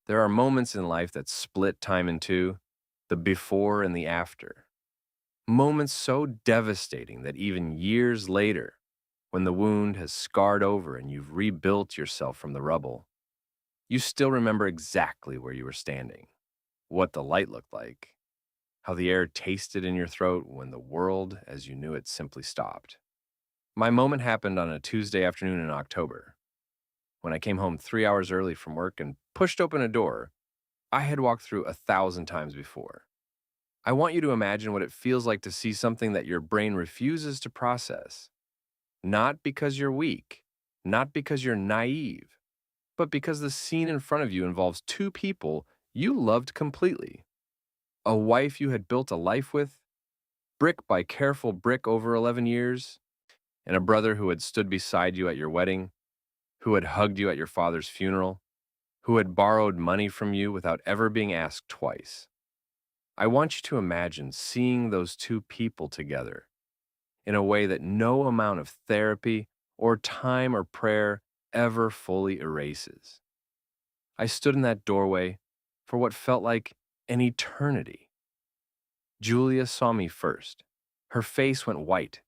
There are moments in life that split time in two, the before and the after. Moments so devastating that even years later, when the wound has scarred over and you've rebuilt yourself from the rubble, you still remember exactly where you were standing, what the light looked like, how the air tasted in your throat when the world as you knew it simply stopped. My moment happened on a Tuesday afternoon in October, when I came home 3 hours early from work and pushed open a door I had walked through 1,000 times before. I want you to imagine what it feels like to see something that your brain refuses to process. Not because you're weak, not because you're naive, but because the scene in front of you involves two people you loved completely. A wife you had built a life with, brick by careful brick over 11 years, and a brother who had stood beside you at your wedding, who had hugged you at your father's funeral, who had borrowed money from you without ever being asked twice. I want you to imagine seeing those two people together in a way that no amount of therapy or time or prayer ever fully erases. I stood in that doorway for what felt like an eternity. Julia saw me first. Her face went white,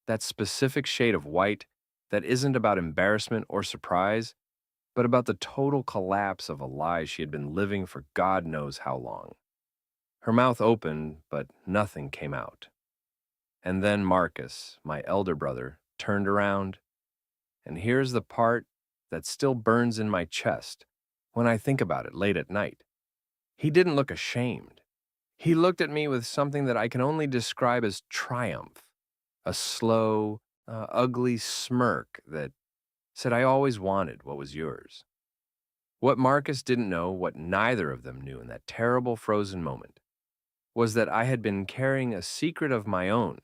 that specific shade of white that isn't about embarrassment or surprise, but about the total collapse of a lie she had been living for God knows how long. Her mouth opened, but nothing came out. And then Marcus, my elder brother, turned around, and here's the part that still burns in my chest when I think about it late at night. He didn't look ashamed. He looked at me with something that I can only describe as triumph, a slow, ugly smirk that said, I always wanted what was yours. What Marcus didn't know, what neither of them knew in that terrible frozen moment, was that I had been carrying a secret of my own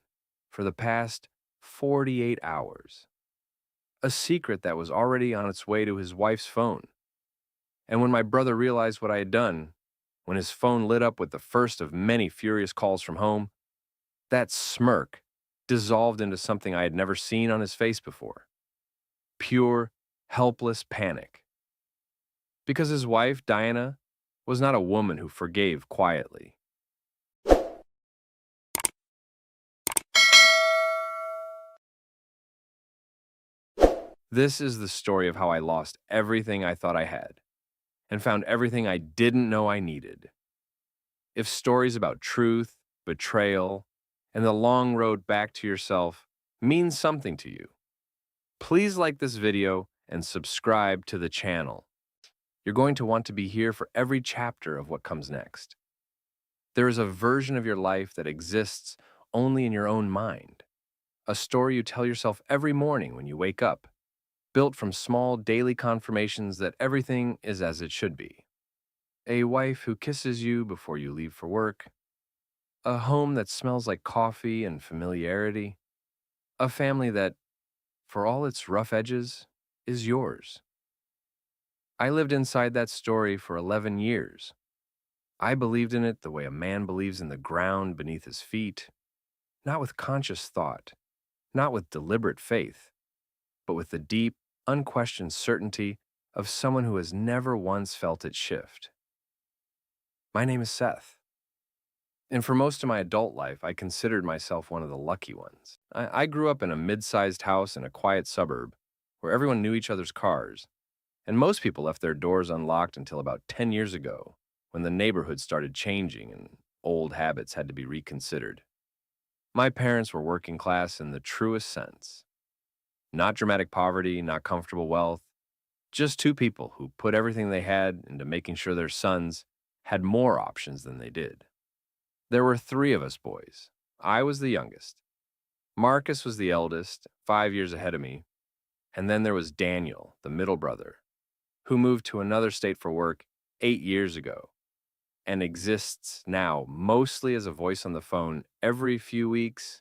for the past 48 hours. A secret that was already on its way to his wife's phone. And when my brother realized what I had done, when his phone lit up with the first of many furious calls from home, that smirk dissolved into something I had never seen on his face before. Pure, helpless panic. Because his wife, Diana, was not a woman who forgave quietly. This is the story of how I lost everything I thought I had and found everything I didn't know I needed. If stories about truth, betrayal, and the long road back to yourself mean something to you, please like this video and subscribe to the channel. You're going to want to be here for every chapter of what comes next. There is a version of your life that exists only in your own mind, a story you tell yourself every morning when you wake up, built from small daily confirmations that everything is as it should be. A wife who kisses you before you leave for work, a home that smells like coffee and familiarity, a family that, for all its rough edges, is yours. I lived inside that story for 11 years. I believed in it the way a man believes in the ground beneath his feet, not with conscious thought, not with deliberate faith, but with the deep, unquestioned certainty of someone who has never once felt it shift. My name is Seth. And for most of my adult life, I considered myself one of the lucky ones. I grew up in a mid-sized house in a quiet suburb where everyone knew each other's cars, and most people left their doors unlocked until about 10 years ago, when the neighborhood started changing and old habits had to be reconsidered. My parents were working class in the truest sense. Not dramatic poverty, not comfortable wealth, just two people who put everything they had into making sure their sons had more options than they did. There were three of us boys. I was the youngest. Marcus was the eldest, 5 years ahead of me. And then there was Daniel, the middle brother, who moved to another state for work 8 years ago and exists now mostly as a voice on the phone every few weeks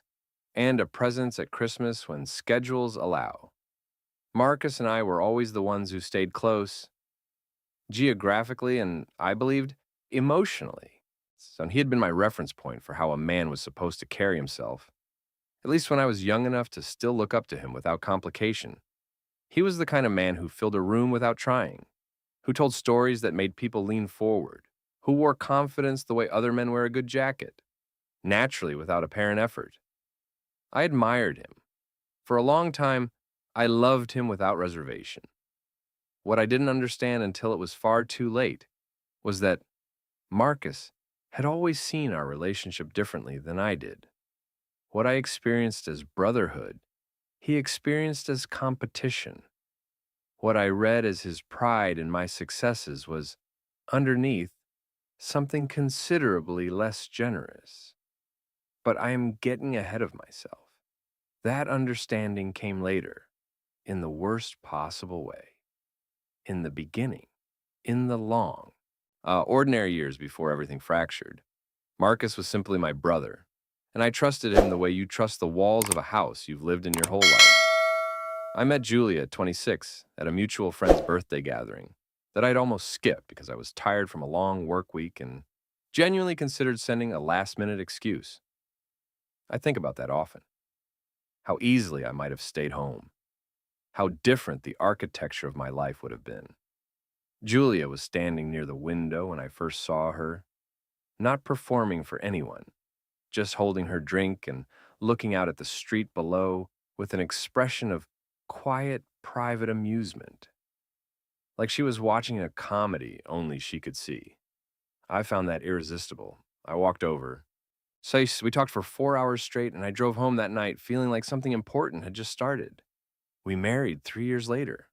and a presence at Christmas when schedules allow. Marcus and I were always the ones who stayed close, geographically and, I believed, emotionally. So he had been my reference point for how a man was supposed to carry himself, at least when I was young enough to still look up to him without complication. He was the kind of man who filled a room without trying, who told stories that made people lean forward, who wore confidence the way other men wear a good jacket, naturally without apparent effort. I admired him. For a long time, I loved him without reservation. What I didn't understand until it was far too late was that Marcus had always seen our relationship differently than I did. What I experienced as brotherhood, he experienced as competition. What I read as his pride in my successes was, underneath, something considerably less generous. But I am getting ahead of myself. That understanding came later, in the worst possible way. In the beginning, in the ordinary years before everything fractured. Marcus was simply my brother, and I trusted him the way you trust the walls of a house you've lived in your whole life. I met Julia at 26 at a mutual friend's birthday gathering that I'd almost skipped because I was tired from a long work week and genuinely considered sending a last-minute excuse. I think about that often. How easily I might have stayed home. How different the architecture of my life would have been. Julia was standing near the window when I first saw her, not performing for anyone, just holding her drink and looking out at the street below with an expression of quiet, private amusement, like she was watching a comedy only she could see. I found that irresistible. I walked over. So we talked for 4 hours straight, and I drove home that night feeling like something important had just started. We married 3 years later.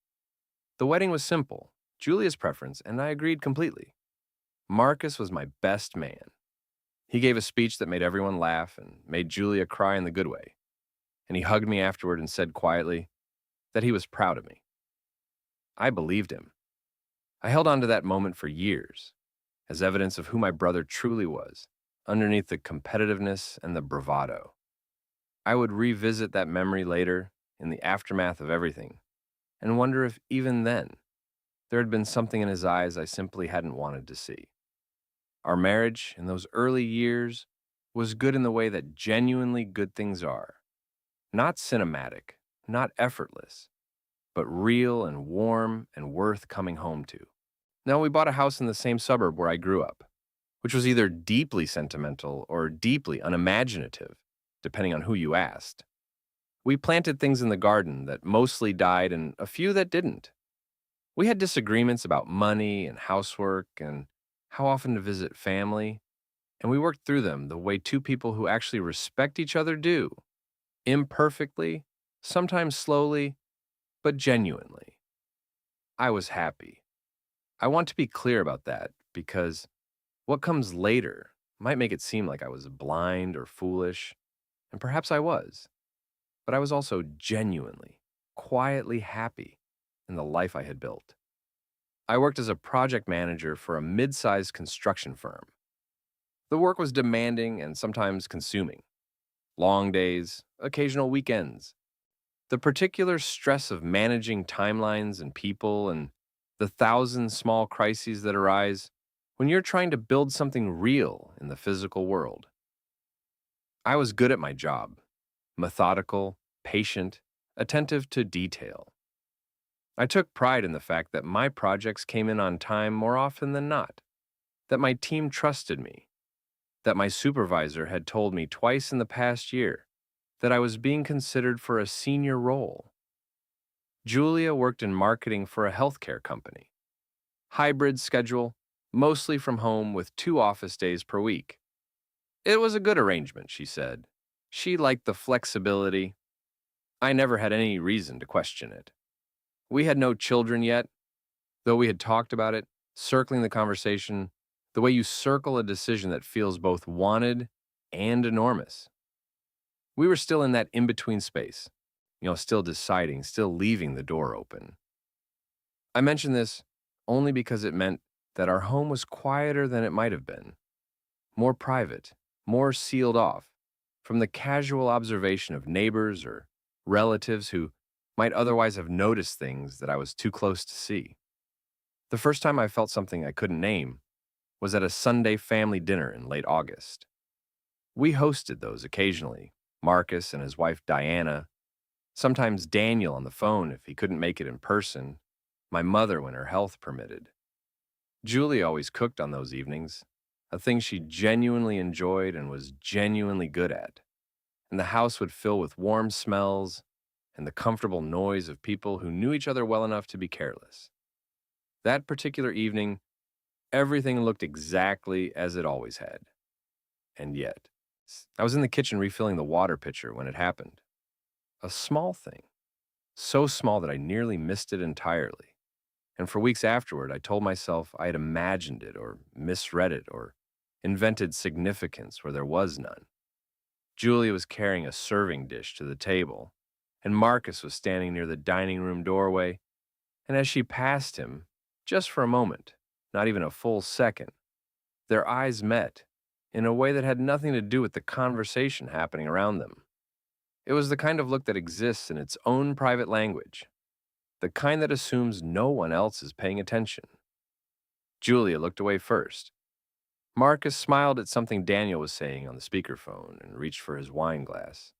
The wedding was simple, Julia's preference, and I agreed completely. Marcus was my best man. He gave a speech that made everyone laugh and made Julia cry in the good way. And he hugged me afterward and said quietly that he was proud of me. I believed him. I held on to that moment for years as evidence of who my brother truly was, underneath the competitiveness and the bravado. I would revisit that memory later in the aftermath of everything and wonder if even then there had been something in his eyes I simply hadn't wanted to see. Our marriage in those early years was good in the way that genuinely good things are. Not cinematic, not effortless, but real and warm and worth coming home to. Now, we bought a house in the same suburb where I grew up, which was either deeply sentimental or deeply unimaginative, depending on who you asked. We planted things in the garden that mostly died and a few that didn't. We had disagreements about money and housework and how often to visit family, and we worked through them the way two people who actually respect each other do, imperfectly, sometimes slowly, but genuinely. I was happy. I want to be clear about that because what comes later might make it seem like I was blind or foolish, and perhaps I was, but I was also genuinely, quietly happy in the life I had built. I worked as a project manager for a mid-sized construction firm. The work was demanding and sometimes consuming. Long days, occasional weekends. The particular stress of managing timelines and people and the thousand small crises that arise when you're trying to build something real in the physical world. I was good at my job, methodical, patient, attentive to detail. I took pride in the fact that my projects came in on time more often than not, that my team trusted me, that my supervisor had told me twice in the past year that I was being considered for a senior role. Julia worked in marketing for a healthcare company. Hybrid schedule, mostly from home with 2 office days per week. It was a good arrangement, she said. She liked the flexibility. I never had any reason to question it. We had no children yet, though we had talked about it, circling the conversation the way you circle a decision that feels both wanted and enormous. We were still in that in-between space, still deciding, still leaving the door open. I mention this only because it meant that our home was quieter than it might have been, more private, more sealed off from the casual observation of neighbors or relatives who might otherwise have noticed things that I was too close to see. The first time I felt something I couldn't name was at a Sunday family dinner in late August. We hosted those occasionally, Marcus and his wife Diana, sometimes Daniel on the phone if he couldn't make it in person, my mother when her health permitted. Julia always cooked on those evenings, a thing she genuinely enjoyed and was genuinely good at. And the house would fill with warm smells and the comfortable noise of people who knew each other well enough to be careless. That particular evening, everything looked exactly as it always had. And yet, I was in the kitchen refilling the water pitcher when it happened. A small thing, so small that I nearly missed it entirely. And for weeks afterward, I told myself I had imagined it or misread it or invented significance where there was none. Julia was carrying a serving dish to the table, and Marcus was standing near the dining room doorway, and as she passed him, just for a moment, not even a full second, their eyes met in a way that had nothing to do with the conversation happening around them. It was the kind of look that exists in its own private language, the kind that assumes no one else is paying attention. Julia looked away first. Marcus smiled at something Daniel was saying on the speakerphone and reached for his wine glass.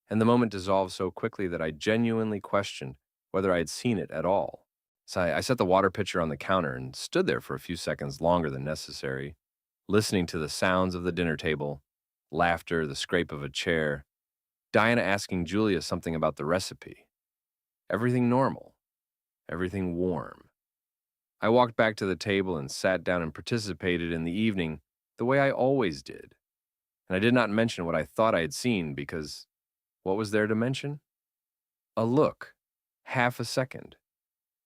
And the moment dissolved so quickly that I genuinely questioned whether I had seen it at all. So I set the water pitcher on the counter and stood there for a few seconds longer than necessary, listening to the sounds of the dinner table, laughter, the scrape of a chair, Diana asking Julia something about the recipe. Everything normal, everything warm. I walked back to the table and sat down and participated in the evening the way I always did. And I did not mention what I thought I had seen because what was there to mention? A look, half a second.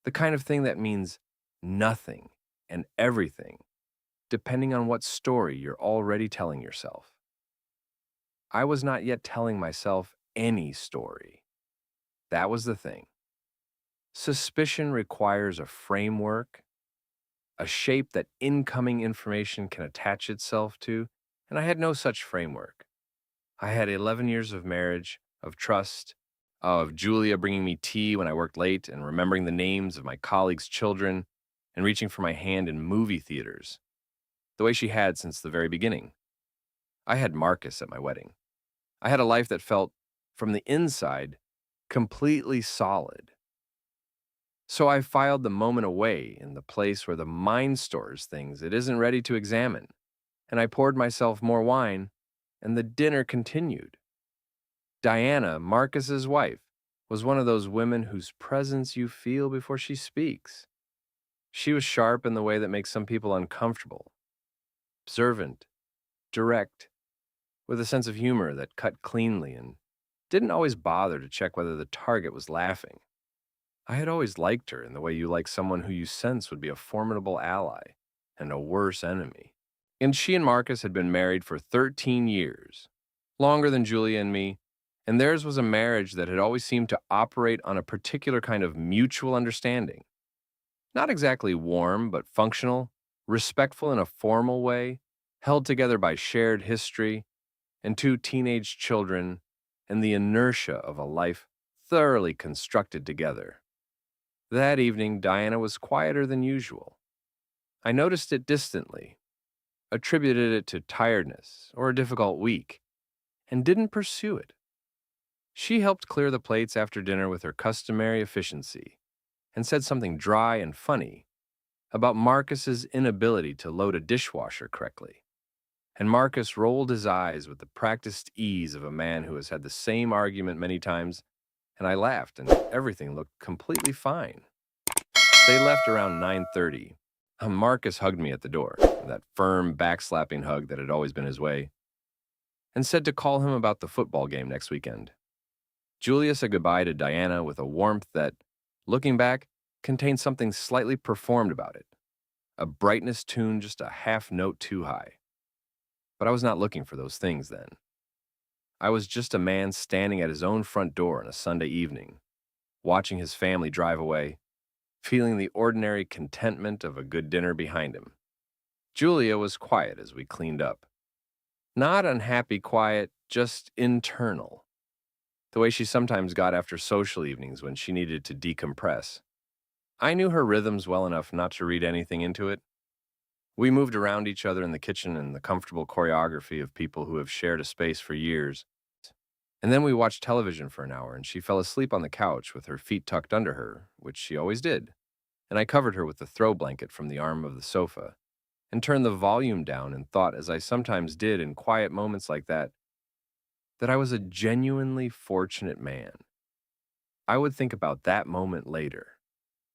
The kind of thing that means nothing and everything, depending on what story you're already telling yourself. I was not yet telling myself any story. That was the thing. Suspicion requires a framework, a shape that incoming information can attach itself to, and I had no such framework. I had 11 years of marriage, of trust, of Julia bringing me tea when I worked late and remembering the names of my colleagues' children and reaching for my hand in movie theaters, the way she had since the very beginning. I had Marcus at my wedding. I had a life that felt, from the inside, completely solid. So I filed the moment away in the place where the mind stores things it isn't ready to examine, and I poured myself more wine, and the dinner continued. Diana, Marcus's wife, was one of those women whose presence you feel before she speaks. She was sharp in the way that makes some people uncomfortable, observant, direct, with a sense of humor that cut cleanly and didn't always bother to check whether the target was laughing. I had always liked her in the way you like someone who you sense would be a formidable ally and a worse enemy. And she and Marcus had been married for 13 years, longer than Julia and me, and theirs was a marriage that had always seemed to operate on a particular kind of mutual understanding. Not exactly warm, but functional, respectful in a formal way, held together by shared history and two teenage children and the inertia of a life thoroughly constructed together. That evening, Diana was quieter than usual. I noticed it distantly, attributed it to tiredness or a difficult week, and didn't pursue it. She helped clear the plates after dinner with her customary efficiency and said something dry and funny about Marcus's inability to load a dishwasher correctly. And Marcus rolled his eyes with the practiced ease of a man who has had the same argument many times, and I laughed and everything looked completely fine. They left around 9:30. Marcus hugged me at the door, that firm backslapping hug that had always been his way, and said to call him about the football game next weekend. Julia said goodbye to Diana with a warmth that, looking back, contained something slightly performed about it, a brightness tuned just a half note too high. But I was not looking for those things then. I was just a man standing at his own front door on a Sunday evening, watching his family drive away, feeling the ordinary contentment of a good dinner behind him. Julia was quiet as we cleaned up. Not unhappy quiet, just internal. The way she sometimes got after social evenings when she needed to decompress. I knew her rhythms well enough not to read anything into it. We moved around each other in the kitchen in the comfortable choreography of people who have shared a space for years. And then we watched television for an hour and she fell asleep on the couch with her feet tucked under her, which she always did. and I covered her with the throw blanket from the arm of the sofa and turned the volume down and thought, as I sometimes did in quiet moments like that I was a genuinely fortunate man. I would think about that moment later,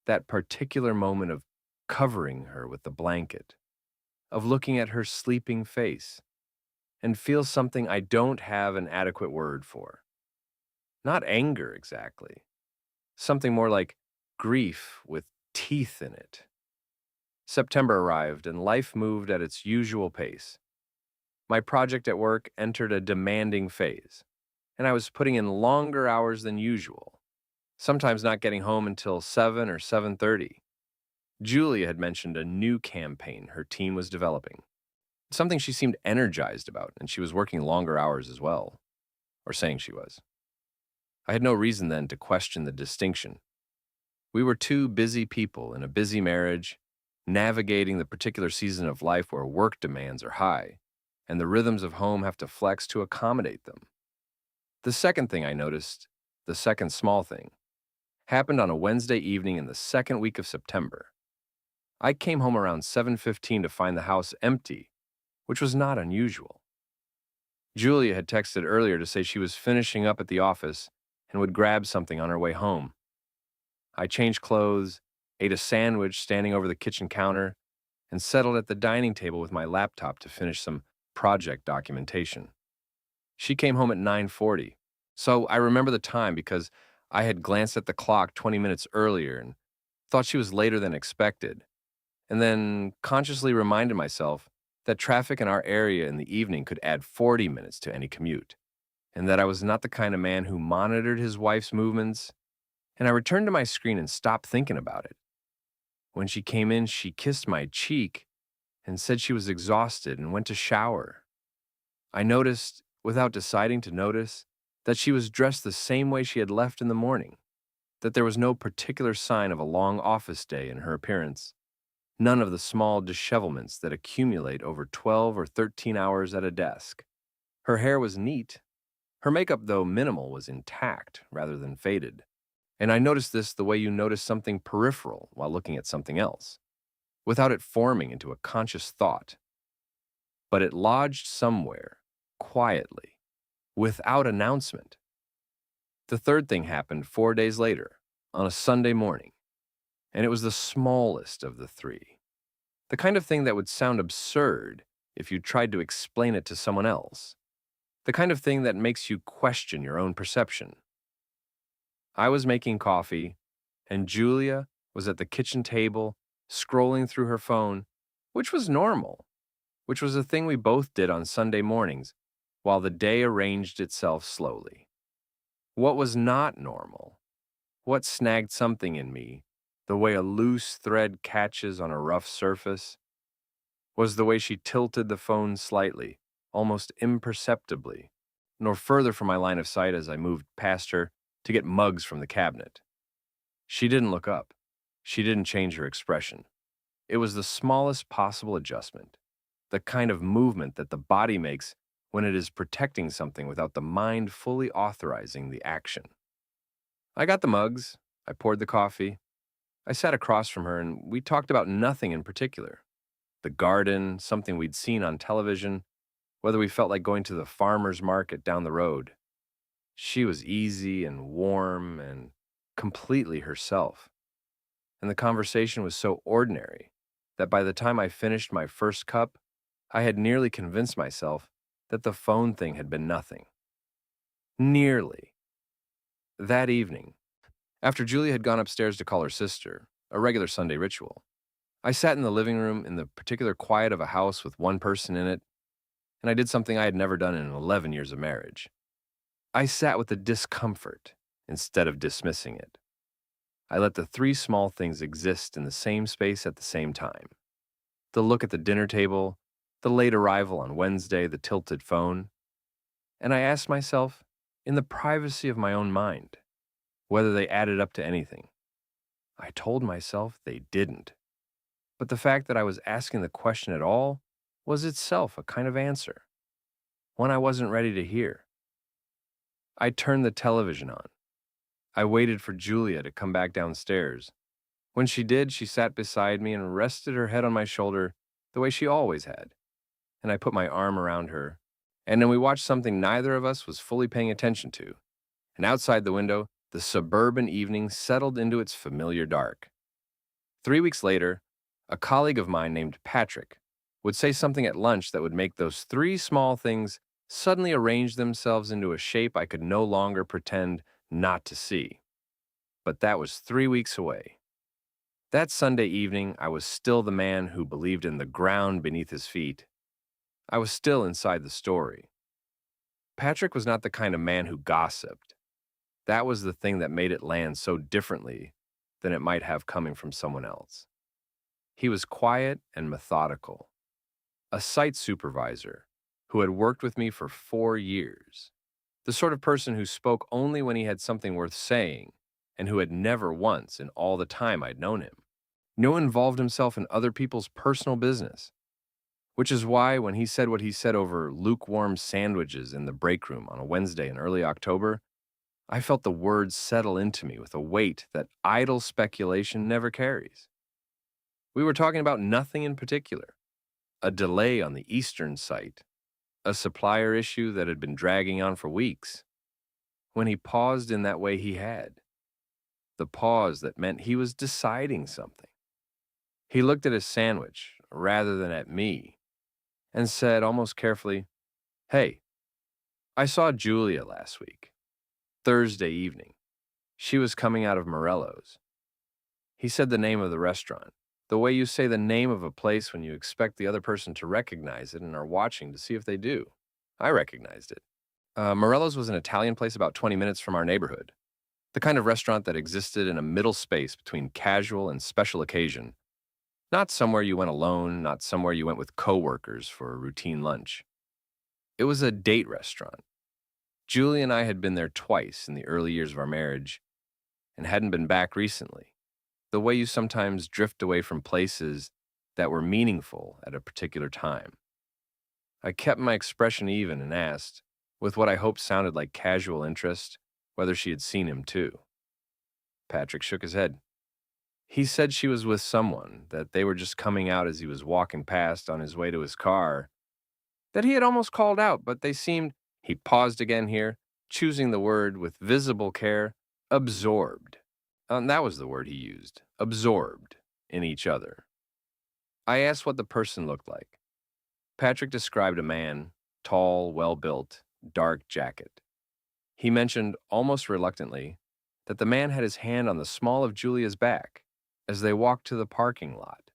that particular moment of covering her with the blanket, of looking at her sleeping face, and feel something I don't have an adequate word for. Not anger exactly, something more like grief with teeth in it. September arrived and life moved at its usual pace. My project at work entered a demanding phase, and I was putting in longer hours than usual, sometimes not getting home until 7 or 7:30. Julia had mentioned a new campaign her team was developing, something she seemed energized about, and she was working longer hours as well, or saying she was. I had no reason then to question the distinction. We were two busy people in a busy marriage, navigating the particular season of life where work demands are high, and the rhythms of home have to flex to accommodate them. The second thing I noticed, the second small thing, happened on a Wednesday evening in the second week of September. I came home around 7:15 to find the house empty, which was not unusual. Julia had texted earlier to say she was finishing up at the office and would grab something on her way home. I changed clothes, ate a sandwich standing over the kitchen counter, and settled at the dining table with my laptop to finish some project documentation. She came home at 9:40, so I remember the time because I had glanced at the clock 20 minutes earlier and thought she was later than expected, and then consciously reminded myself that traffic in our area in the evening could add 40 minutes to any commute, and that I was not the kind of man who monitored his wife's movements, and I returned to my screen and stopped thinking about it. When she came in, she kissed my cheek and said she was exhausted and went to shower. I noticed, without deciding to notice, that she was dressed the same way she had left in the morning, that there was no particular sign of a long office day in her appearance, none of the small dishevelments that accumulate over 12 or 13 hours at a desk. Her hair was neat. Her makeup, though minimal, was intact rather than faded. And I noticed this the way you notice something peripheral while looking at something else, without it forming into a conscious thought. But it lodged somewhere, quietly, without announcement. The third thing happened 4 days later, on a Sunday morning, and it was the smallest of the three. The kind of thing that would sound absurd if you tried to explain it to someone else. The kind of thing that makes you question your own perception. I was making coffee, and Julia was at the kitchen table, scrolling through her phone, which was normal, which was a thing we both did on Sunday mornings, while the day arranged itself slowly. What was not normal, what snagged something in me, the way a loose thread catches on a rough surface, was the way she tilted the phone slightly, almost imperceptibly, nor further from my line of sight as I moved past her to get mugs from the cabinet. She didn't look up. She didn't change her expression. It was the smallest possible adjustment, the kind of movement that the body makes when it is protecting something without the mind fully authorizing the action. I got the mugs. I poured the coffee. I sat across from her and we talked about nothing in particular. The garden, something we'd seen on television, whether we felt like going to the farmer's market down the road. She was easy and warm and completely herself. And the conversation was so ordinary that by the time I finished my first cup, I had nearly convinced myself that the phone thing had been nothing. Nearly. That evening, after Julia had gone upstairs to call her sister, a regular Sunday ritual, I sat in the living room in the particular quiet of a house with one person in it, and I did something I had never done in 11 years of marriage. I sat with the discomfort instead of dismissing it. I let the three small things exist in the same space at the same time. The look at the dinner table, the late arrival on Wednesday, the tilted phone. And I asked myself, in the privacy of my own mind, whether they added up to anything. I told myself they didn't. But the fact that I was asking the question at all was itself a kind of answer, one I wasn't ready to hear. I turned the television on. I waited for Julia to come back downstairs. When she did, she sat beside me and rested her head on my shoulder the way she always had, and I put my arm around her, and then we watched something neither of us was fully paying attention to. And outside the window, the suburban evening settled into its familiar dark. 3 weeks later, a colleague of mine named Patrick would say something at lunch that would make those three small things suddenly arrange themselves into a shape I could no longer pretend not to see. But that was 3 weeks away. That Sunday evening, I was still the man who believed in the ground beneath his feet. I was still inside the story. Patrick was not the kind of man who gossiped. That was the thing that made it land so differently than it might have coming from someone else. He was quiet and methodical, a site supervisor who had worked with me for 4 years, the sort of person who spoke only when he had something worth saying, and who had never once in all the time I'd known him, involved himself in other people's personal business. Which is why, when he said what he said over lukewarm sandwiches in the break room on a Wednesday in early October, I felt the words settle into me with a weight that idle speculation never carries. We were talking about nothing in particular: a delay on the eastern site, a supplier issue that had been dragging on for weeks. When he paused in that way he had, the pause that meant he was deciding something. He looked at his sandwich rather than at me and said almost carefully, "Hey, I saw Julia last week, Thursday evening. She was coming out of Morello's." He said the name of the restaurant, the way you say the name of a place when you expect the other person to recognize it and are watching to see if they do. I recognized it. Morello's was an Italian place about 20 minutes from our neighborhood, the kind of restaurant that existed in a middle space between casual and special occasion. Not somewhere you went alone, not somewhere you went with coworkers for a routine lunch. It was a date restaurant. Julie and I had been there twice in the early years of our marriage and hadn't been back recently. The way you sometimes drift away from places that were meaningful at a particular time. I kept my expression even and asked, with what I hoped sounded like casual interest, whether she had seen him too. Patrick shook his head. He said she was with someone, that they were just coming out as he was walking past on his way to his car, that he had almost called out, but they seemed, he paused again here, choosing the word with visible care, absorbed. And that was the word he used, absorbed, in each other. I asked what the person looked like. Patrick described a man, tall, well-built, dark jacket. He mentioned, almost reluctantly, that the man had his hand on the small of Julia's back as they walked to the parking lot.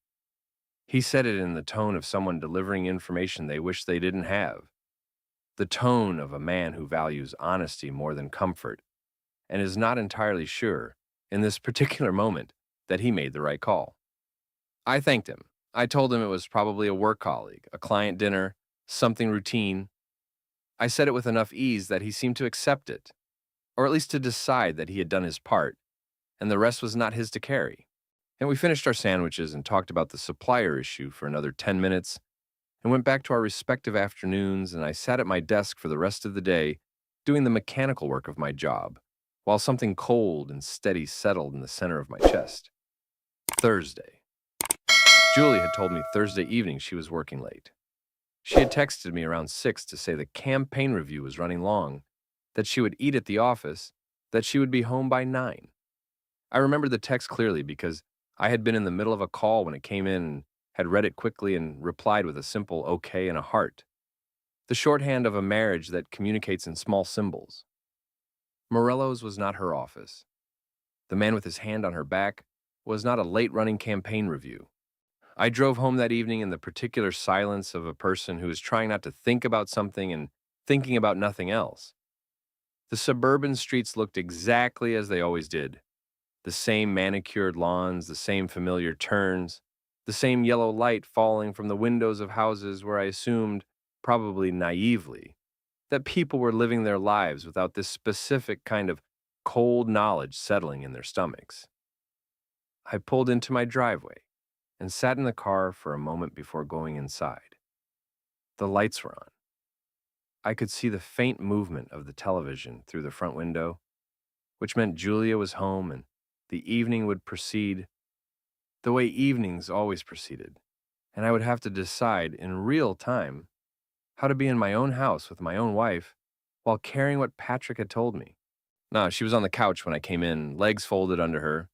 He said it in the tone of someone delivering information they wish they didn't have, the tone of a man who values honesty more than comfort and is not entirely sure, in this particular moment, that he made the right call. I thanked him. I told him it was probably a work colleague, a client dinner, something routine. I said it with enough ease that he seemed to accept it, or at least to decide that he had done his part, and the rest was not his to carry. And we finished our sandwiches and talked about the supplier issue for another 10 minutes and went back to our respective afternoons, and I sat at my desk for the rest of the day doing the mechanical work of my job, while something cold and steady settled in the center of my chest. Thursday. Julie had told me Thursday evening she was working late. She had texted me around 6 to say the campaign review was running long, that she would eat at the office, that she would be home by 9. I remembered the text clearly because I had been in the middle of a call when it came in and had read it quickly and replied with a simple okay and a heart, the shorthand of a marriage that communicates in small symbols. Morello's was not her office. The man with his hand on her back was not a late-running campaign review. I drove home that evening in the particular silence of a person who is trying not to think about something and thinking about nothing else. The suburban streets looked exactly as they always did. The same manicured lawns, the same familiar turns, the same yellow light falling from the windows of houses where I assumed, probably naively, that people were living their lives without this specific kind of cold knowledge settling in their stomachs. I pulled into my driveway and sat in the car for a moment before going inside. The lights were on. I could see the faint movement of the television through the front window, which meant Julia was home and the evening would proceed the way evenings always proceeded, and I would have to decide in real time how to be in my own house with my own wife while carrying what Patrick had told me. No, she was on the couch when I came in, legs folded under her,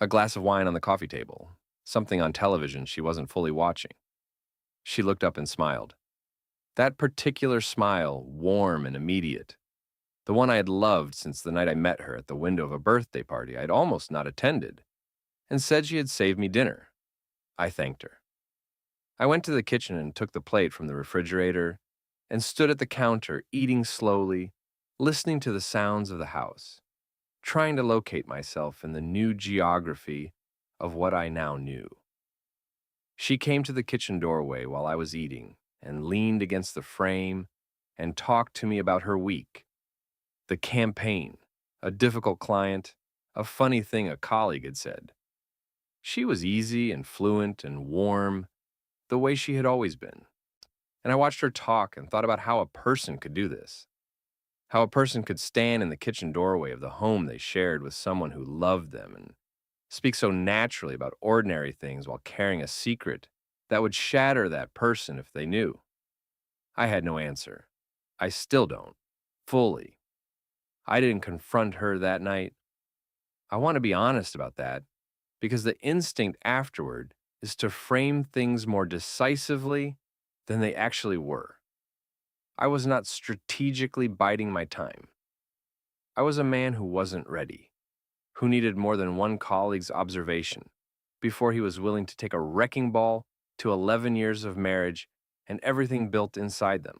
a glass of wine on the coffee table, something on television she wasn't fully watching. She looked up and smiled. That particular smile, warm and immediate, the one I had loved since the night I met her at the window of a birthday party I'd almost not attended, and said she had saved me dinner. I thanked her. I went to the kitchen and took the plate from the refrigerator and stood at the counter, eating slowly, listening to the sounds of the house, trying to locate myself in the new geography of what I now knew. She came to the kitchen doorway while I was eating and leaned against the frame and talked to me about her week, the campaign, a difficult client, a funny thing a colleague had said. She was easy and fluent and warm, the way she had always been. And I watched her talk and thought about how a person could do this, how a person could stand in the kitchen doorway of the home they shared with someone who loved them and speak so naturally about ordinary things while carrying a secret that would shatter that person if they knew. I had no answer. I still don't, fully. I didn't confront her that night. I want to be honest about that because the instinct afterward is to frame things more decisively than they actually were. I was not strategically biding my time. I was a man who wasn't ready, who needed more than one colleague's observation before he was willing to take a wrecking ball to 11 years of marriage and everything built inside them.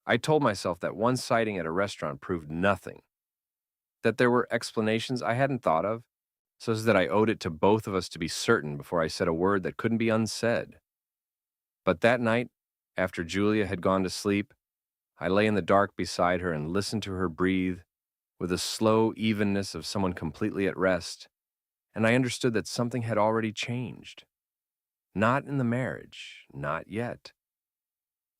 I told myself that one sighting at a restaurant proved nothing, that there were explanations I hadn't thought of, so that I owed it to both of us to be certain before I said a word that couldn't be unsaid. But that night, after Julia had gone to sleep, I lay in the dark beside her and listened to her breathe with the slow evenness of someone completely at rest, and I understood that something had already changed. Not in the marriage, not yet.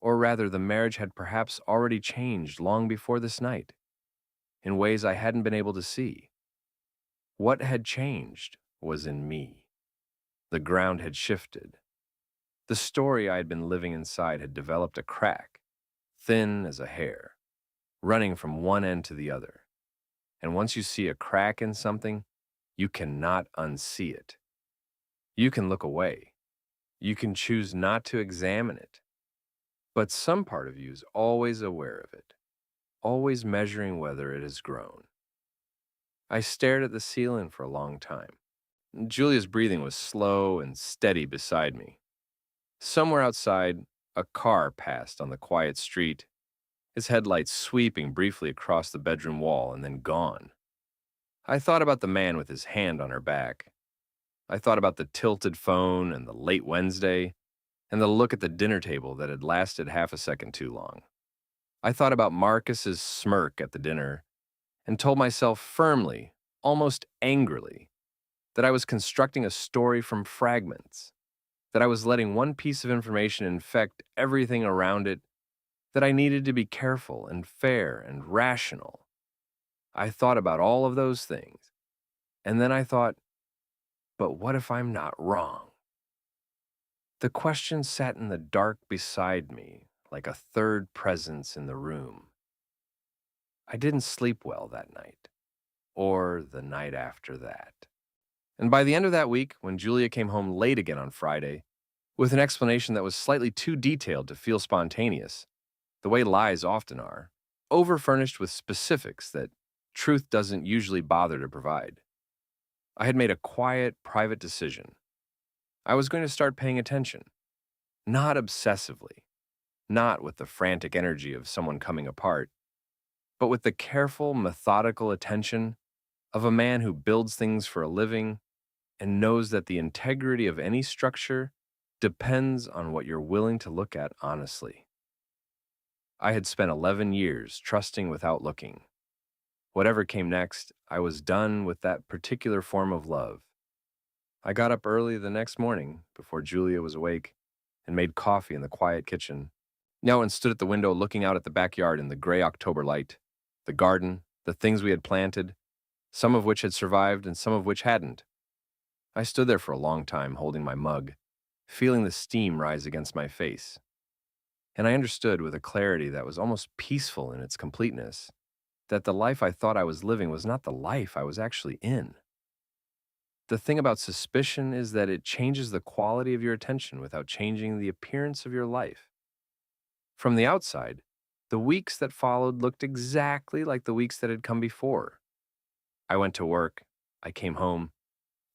Or rather, the marriage had perhaps already changed long before this night, in ways I hadn't been able to see. What had changed was in me. The ground had shifted. The story I had been living inside had developed a crack, thin as a hair, running from one end to the other. And once you see a crack in something, you cannot unsee it. You can look away. You can choose not to examine it. But some part of you is always aware of it, always measuring whether it has grown. I stared at the ceiling for a long time. Julia's breathing was slow and steady beside me. Somewhere outside, a car passed on the quiet street, its headlights sweeping briefly across the bedroom wall and then gone. I thought about the man with his hand on her back. I thought about the tilted phone and the late Wednesday and the look at the dinner table that had lasted half a second too long. I thought about Marcus's smirk at the dinner and told myself firmly, almost angrily, that I was constructing a story from fragments, that I was letting one piece of information infect everything around it, that I needed to be careful and fair and rational. I thought about all of those things, and then I thought, but what if I'm not wrong? The question sat in the dark beside me, like a third presence in the room. I didn't sleep well that night, or the night after that. And by the end of that week, when Julia came home late again on Friday, with an explanation that was slightly too detailed to feel spontaneous, the way lies often are, over-furnished with specifics that truth doesn't usually bother to provide, I had made a quiet, private decision. I was going to start paying attention, not obsessively, not with the frantic energy of someone coming apart, but with the careful, methodical attention of a man who builds things for a living and knows that the integrity of any structure depends on what you're willing to look at honestly. I had spent 11 years trusting without looking. Whatever came next, I was done with that particular form of love. I got up early the next morning, before Julia was awake, and made coffee in the quiet kitchen. Now and stood at the window looking out at the backyard in the gray October light, the garden, the things we had planted, some of which had survived and some of which hadn't. I stood there for a long time holding my mug, feeling the steam rise against my face, and I understood with a clarity that was almost peaceful in its completeness that the life I thought I was living was not the life I was actually in. The thing about suspicion is that it changes the quality of your attention without changing the appearance of your life. From the outside, the weeks that followed looked exactly like the weeks that had come before. I went to work, I came home,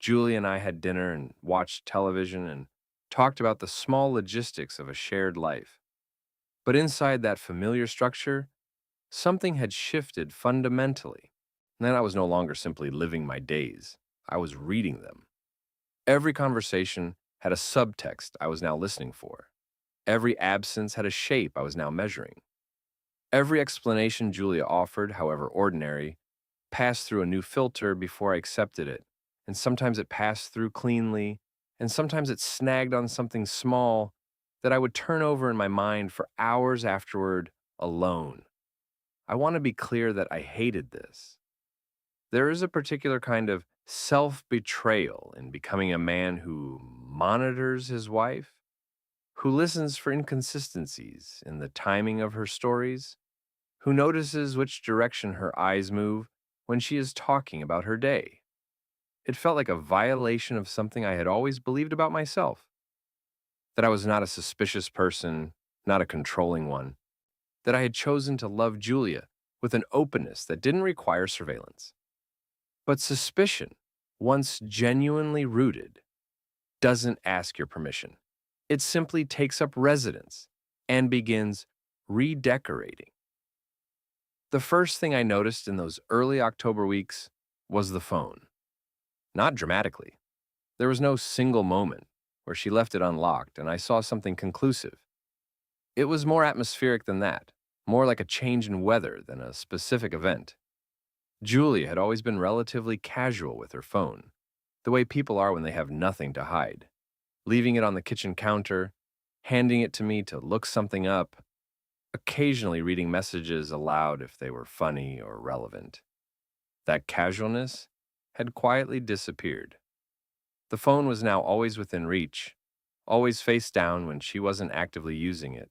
Julie and I had dinner and watched television and talked about the small logistics of a shared life. But inside that familiar structure, something had shifted fundamentally. And then I was no longer simply living my days, I was reading them. Every conversation had a subtext I was now listening for. Every absence had a shape I was now measuring. Every explanation Julia offered, however ordinary, passed through a new filter before I accepted it. And sometimes it passed through cleanly, and sometimes it snagged on something small that I would turn over in my mind for hours afterward alone. I want to be clear that I hated this. There is a particular kind of self betrayal in becoming a man who monitors his wife, who listens for inconsistencies in the timing of her stories, who notices which direction her eyes move when she is talking about her day. It felt like a violation of something I had always believed about myself, that I was not a suspicious person, not a controlling one, that I had chosen to love Julia with an openness that didn't require surveillance. But suspicion, once genuinely rooted, doesn't ask your permission. It simply takes up residence and begins redecorating. The first thing I noticed in those early October weeks was the phone. Not dramatically. There was no single moment where she left it unlocked and I saw something conclusive. It was more atmospheric than that, more like a change in weather than a specific event. Julia had always been relatively casual with her phone, the way people are when they have nothing to hide, leaving it on the kitchen counter, handing it to me to look something up, occasionally reading messages aloud if they were funny or relevant. That casualness had quietly disappeared. The phone was now always within reach, always face down when she wasn't actively using it.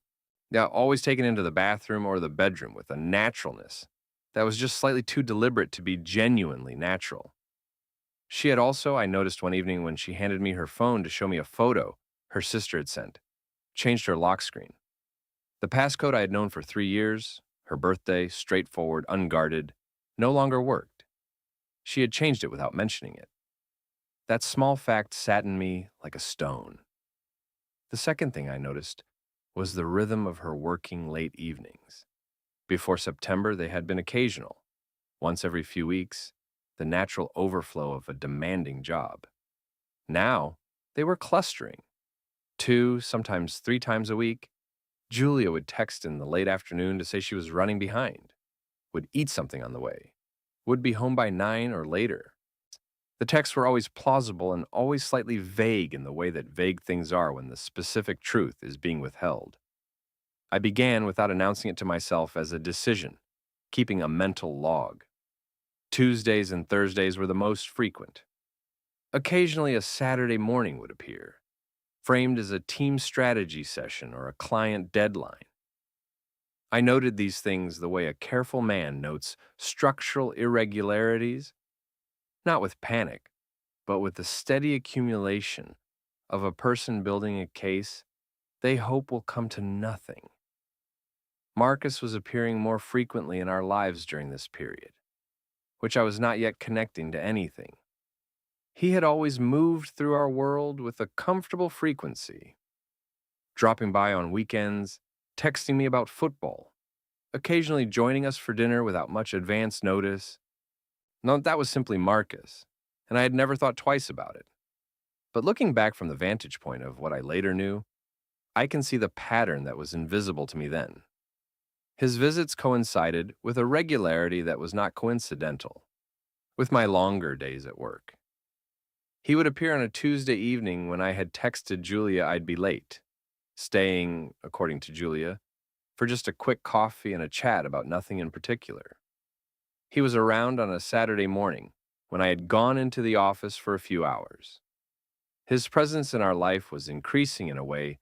Now, always taken into the bathroom or the bedroom with a naturalness that was just slightly too deliberate to be genuinely natural. She had also, I noticed one evening when she handed me her phone to show me a photo her sister had sent, changed her lock screen. The passcode I had known for 3 years, her birthday, straightforward, unguarded, no longer worked. She had changed it without mentioning it. That small fact sat in me like a stone. The second thing I noticed was the rhythm of her working late evenings. Before September, they had been occasional, once every few weeks, the natural overflow of a demanding job. Now, they were clustering. 2, sometimes 3 times a week, Julia would text in the late afternoon to say she was running behind, would eat something on the way, would be home by 9 or later. The texts were always plausible and always slightly vague in the way that vague things are when the specific truth is being withheld. I began, without announcing it to myself, as a decision, keeping a mental log. Tuesdays and Thursdays were the most frequent. Occasionally, a Saturday morning would appear, framed as a team strategy session or a client deadline. I noted these things the way a careful man notes structural irregularities, not with panic, but with the steady accumulation of a person building a case they hope will come to nothing. Marcus was appearing more frequently in our lives during this period, which I was not yet connecting to anything. He had always moved through our world with a comfortable frequency, dropping by on weekends, texting me about football, occasionally joining us for dinner without much advance notice. No, that was simply Marcus, and I had never thought twice about it. But looking back from the vantage point of what I later knew, I can see the pattern that was invisible to me then. His visits coincided with a regularity that was not coincidental, with my longer days at work. He would appear on a Tuesday evening when I had texted Julia I'd be late, staying, according to Julia, for just a quick coffee and a chat about nothing in particular. He was around on a Saturday morning when I had gone into the office for a few hours. His presence in our life was increasing in a way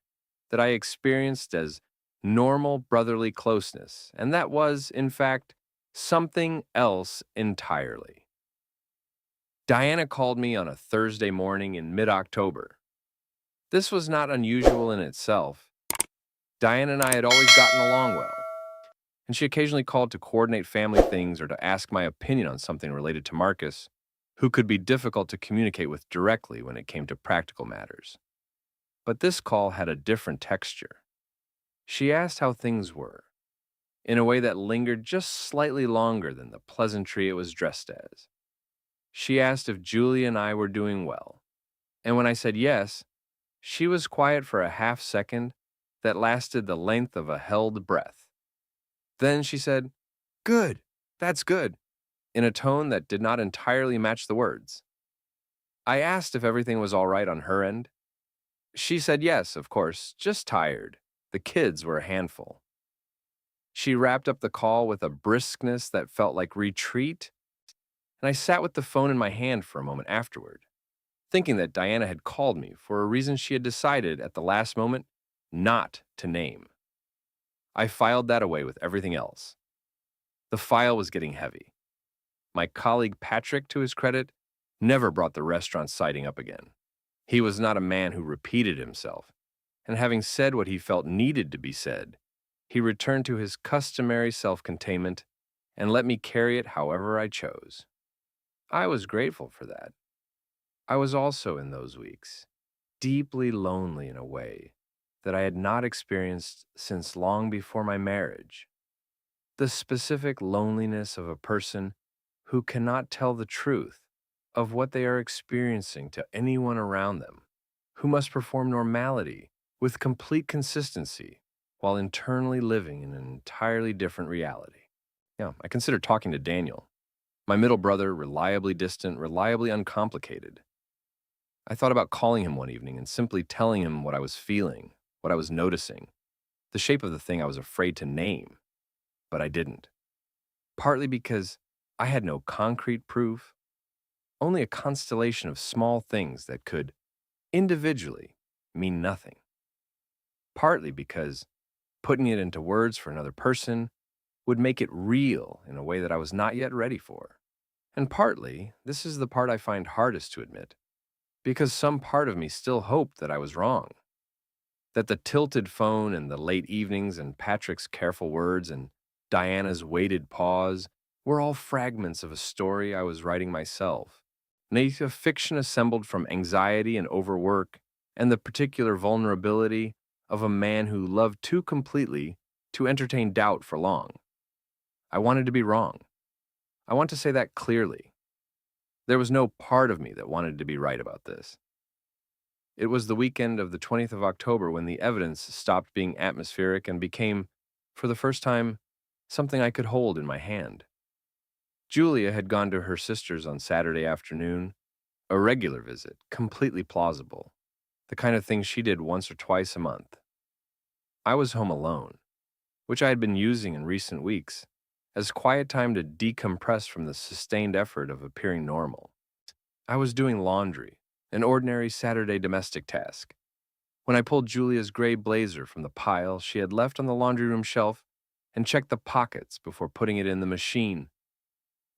that I experienced as normal brotherly closeness, and that was, in fact, something else entirely. Diana called me on a Thursday morning in mid October. This was not unusual in itself. Diana and I had always gotten along well, and she occasionally called to coordinate family things or to ask my opinion on something related to Marcus, who could be difficult to communicate with directly when it came to practical matters. But this call had a different texture. She asked how things were, in a way that lingered just slightly longer than the pleasantry it was dressed as. She asked if Julie and I were doing well, and when I said yes, she was quiet for a half second that lasted the length of a held breath. Then she said, "Good, that's good," in a tone that did not entirely match the words. I asked if everything was all right on her end. She said yes, of course, just tired. The kids were a handful. She wrapped up the call with a briskness that felt like retreat, and I sat with the phone in my hand for a moment afterward, thinking that Diana had called me for a reason she had decided at the last moment not to name. I filed that away with everything else. The file was getting heavy. My colleague Patrick, to his credit, never brought the restaurant sighting up again. He was not a man who repeated himself, and having said what he felt needed to be said, he returned to his customary self-containment and let me carry it however I chose. I was grateful for that. I was also, in those weeks, deeply lonely in a way that I had not experienced since long before my marriage. The specific loneliness of a person who cannot tell the truth of what they are experiencing to anyone around them, who must perform normality with complete consistency while internally living in an entirely different reality. Yeah, I consider talking to Daniel, my middle brother, reliably distant, reliably uncomplicated. I thought about calling him one evening and simply telling him what I was feeling, what I was noticing, the shape of the thing I was afraid to name, but I didn't. Partly because I had no concrete proof, only a constellation of small things that could, individually, mean nothing. Partly because putting it into words for another person would make it real in a way that I was not yet ready for. And partly, this is the part I find hardest to admit, because some part of me still hoped that I was wrong, that the tilted phone and the late evenings and Patrick's careful words and Diana's weighted pause were all fragments of a story I was writing myself, a fiction assembled from anxiety and overwork and the particular vulnerability of a man who loved too completely to entertain doubt for long. I wanted to be wrong. I want to say that clearly. There was no part of me that wanted to be right about this. It was the weekend of the 20th of October when the evidence stopped being atmospheric and became, for the first time, something I could hold in my hand. Julia had gone to her sister's on Saturday afternoon, a regular visit, completely plausible, the kind of thing she did once or twice a month. I was home alone, which I had been using in recent weeks as quiet time to decompress from the sustained effort of appearing normal. I was doing laundry, an ordinary Saturday domestic task, when I pulled Julia's gray blazer from the pile she had left on the laundry room shelf and checked the pockets before putting it in the machine,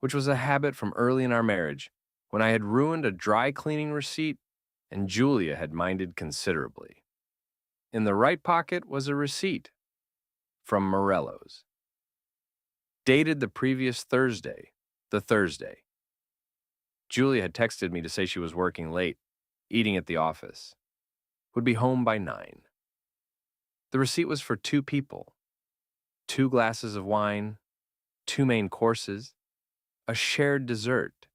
which was a habit from early in our marriage when I had ruined a dry cleaning receipt and Julia had minded considerably. In the right pocket was a receipt from Morello's, dated the previous Thursday, the Thursday. Julia had texted me to say she was working late, eating at the office, would be home by 9. The receipt was for 2 people, 2 glasses of wine, 2 main courses, a shared dessert,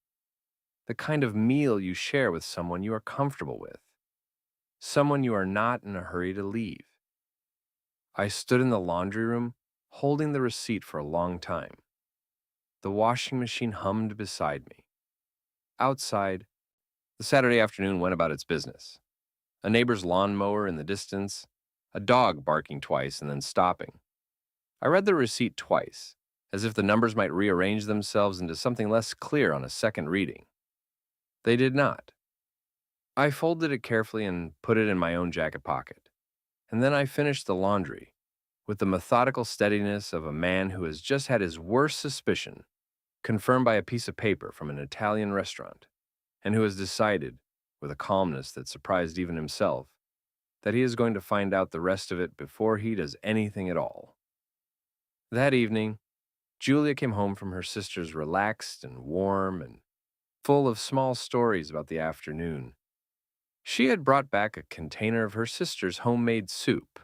the kind of meal you share with someone you are comfortable with, someone you are not in a hurry to leave. I stood in the laundry room, holding the receipt for a long time. The washing machine hummed beside me. Outside, the Saturday afternoon went about its business. A neighbor's lawnmower in the distance, a dog barking twice and then stopping. I read the receipt twice, as if the numbers might rearrange themselves into something less clear on a second reading. They did not. I folded it carefully and put it in my own jacket pocket. And then I finished the laundry with the methodical steadiness of a man who has just had his worst suspicion confirmed by a piece of paper from an Italian restaurant, and who has decided, with a calmness that surprised even himself, that he is going to find out the rest of it before he does anything at all. That evening, Julia came home from her sister's relaxed and warm and full of small stories about the afternoon. She had brought back a container of her sister's homemade soup,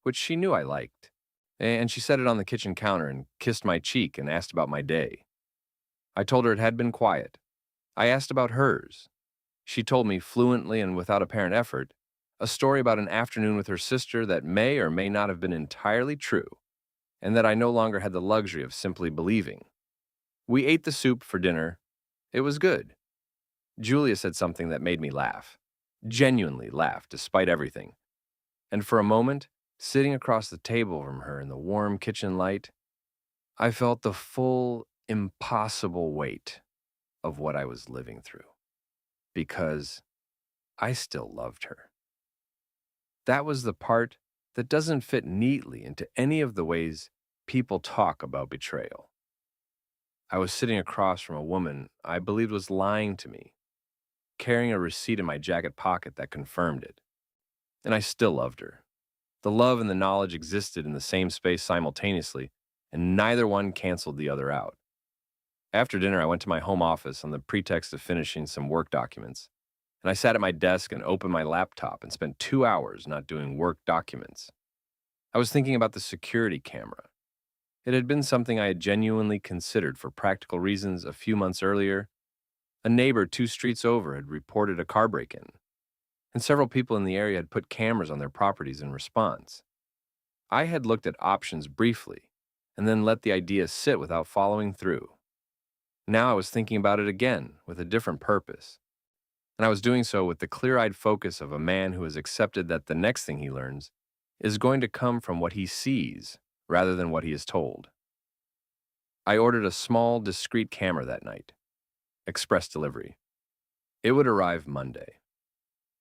which she knew I liked, and she set it on the kitchen counter and kissed my cheek and asked about my day. I told her it had been quiet. I asked about hers. She told me fluently and without apparent effort a story about an afternoon with her sister that may or may not have been entirely true, and that I no longer had the luxury of simply believing. We ate the soup for dinner. It was good. Julia said something that made me laugh, genuinely laugh despite everything. And for a moment, sitting across the table from her in the warm kitchen light, I felt the full, impossible weight of what I was living through, because I still loved her. That was the part that doesn't fit neatly into any of the ways people talk about betrayal. I was sitting across from a woman I believed was lying to me, carrying a receipt in my jacket pocket that confirmed it. And I still loved her. The love and the knowledge existed in the same space simultaneously, and neither one canceled the other out. After dinner, I went to my home office on the pretext of finishing some work documents, and I sat at my desk and opened my laptop and spent 2 hours not doing work documents. I was thinking about the security camera. It had been something I had genuinely considered for practical reasons a few months earlier. A neighbor 2 streets over had reported a car break-in, and several people in the area had put cameras on their properties in response. I had looked at options briefly, and then let the idea sit without following through. Now I was thinking about it again with a different purpose, and I was doing so with the clear-eyed focus of a man who has accepted that the next thing he learns is going to come from what he sees rather than what he is told. I ordered a small, discreet camera that night, express delivery. It would arrive Monday.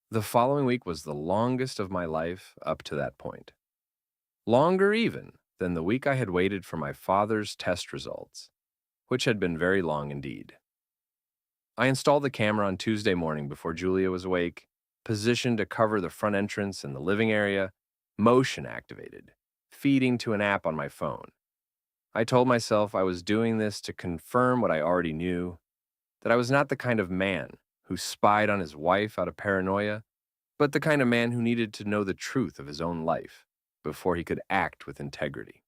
The following week was the longest of my life up to that point. Longer even than the week I had waited for my father's test results, which had been very long indeed. I installed the camera on Tuesday morning before Julia was awake, positioned to cover the front entrance and the living area, motion activated, feeding to an app on my phone. I told myself I was doing this to confirm what I already knew, that I was not the kind of man who spied on his wife out of paranoia, but the kind of man who needed to know the truth of his own life before he could act with integrity.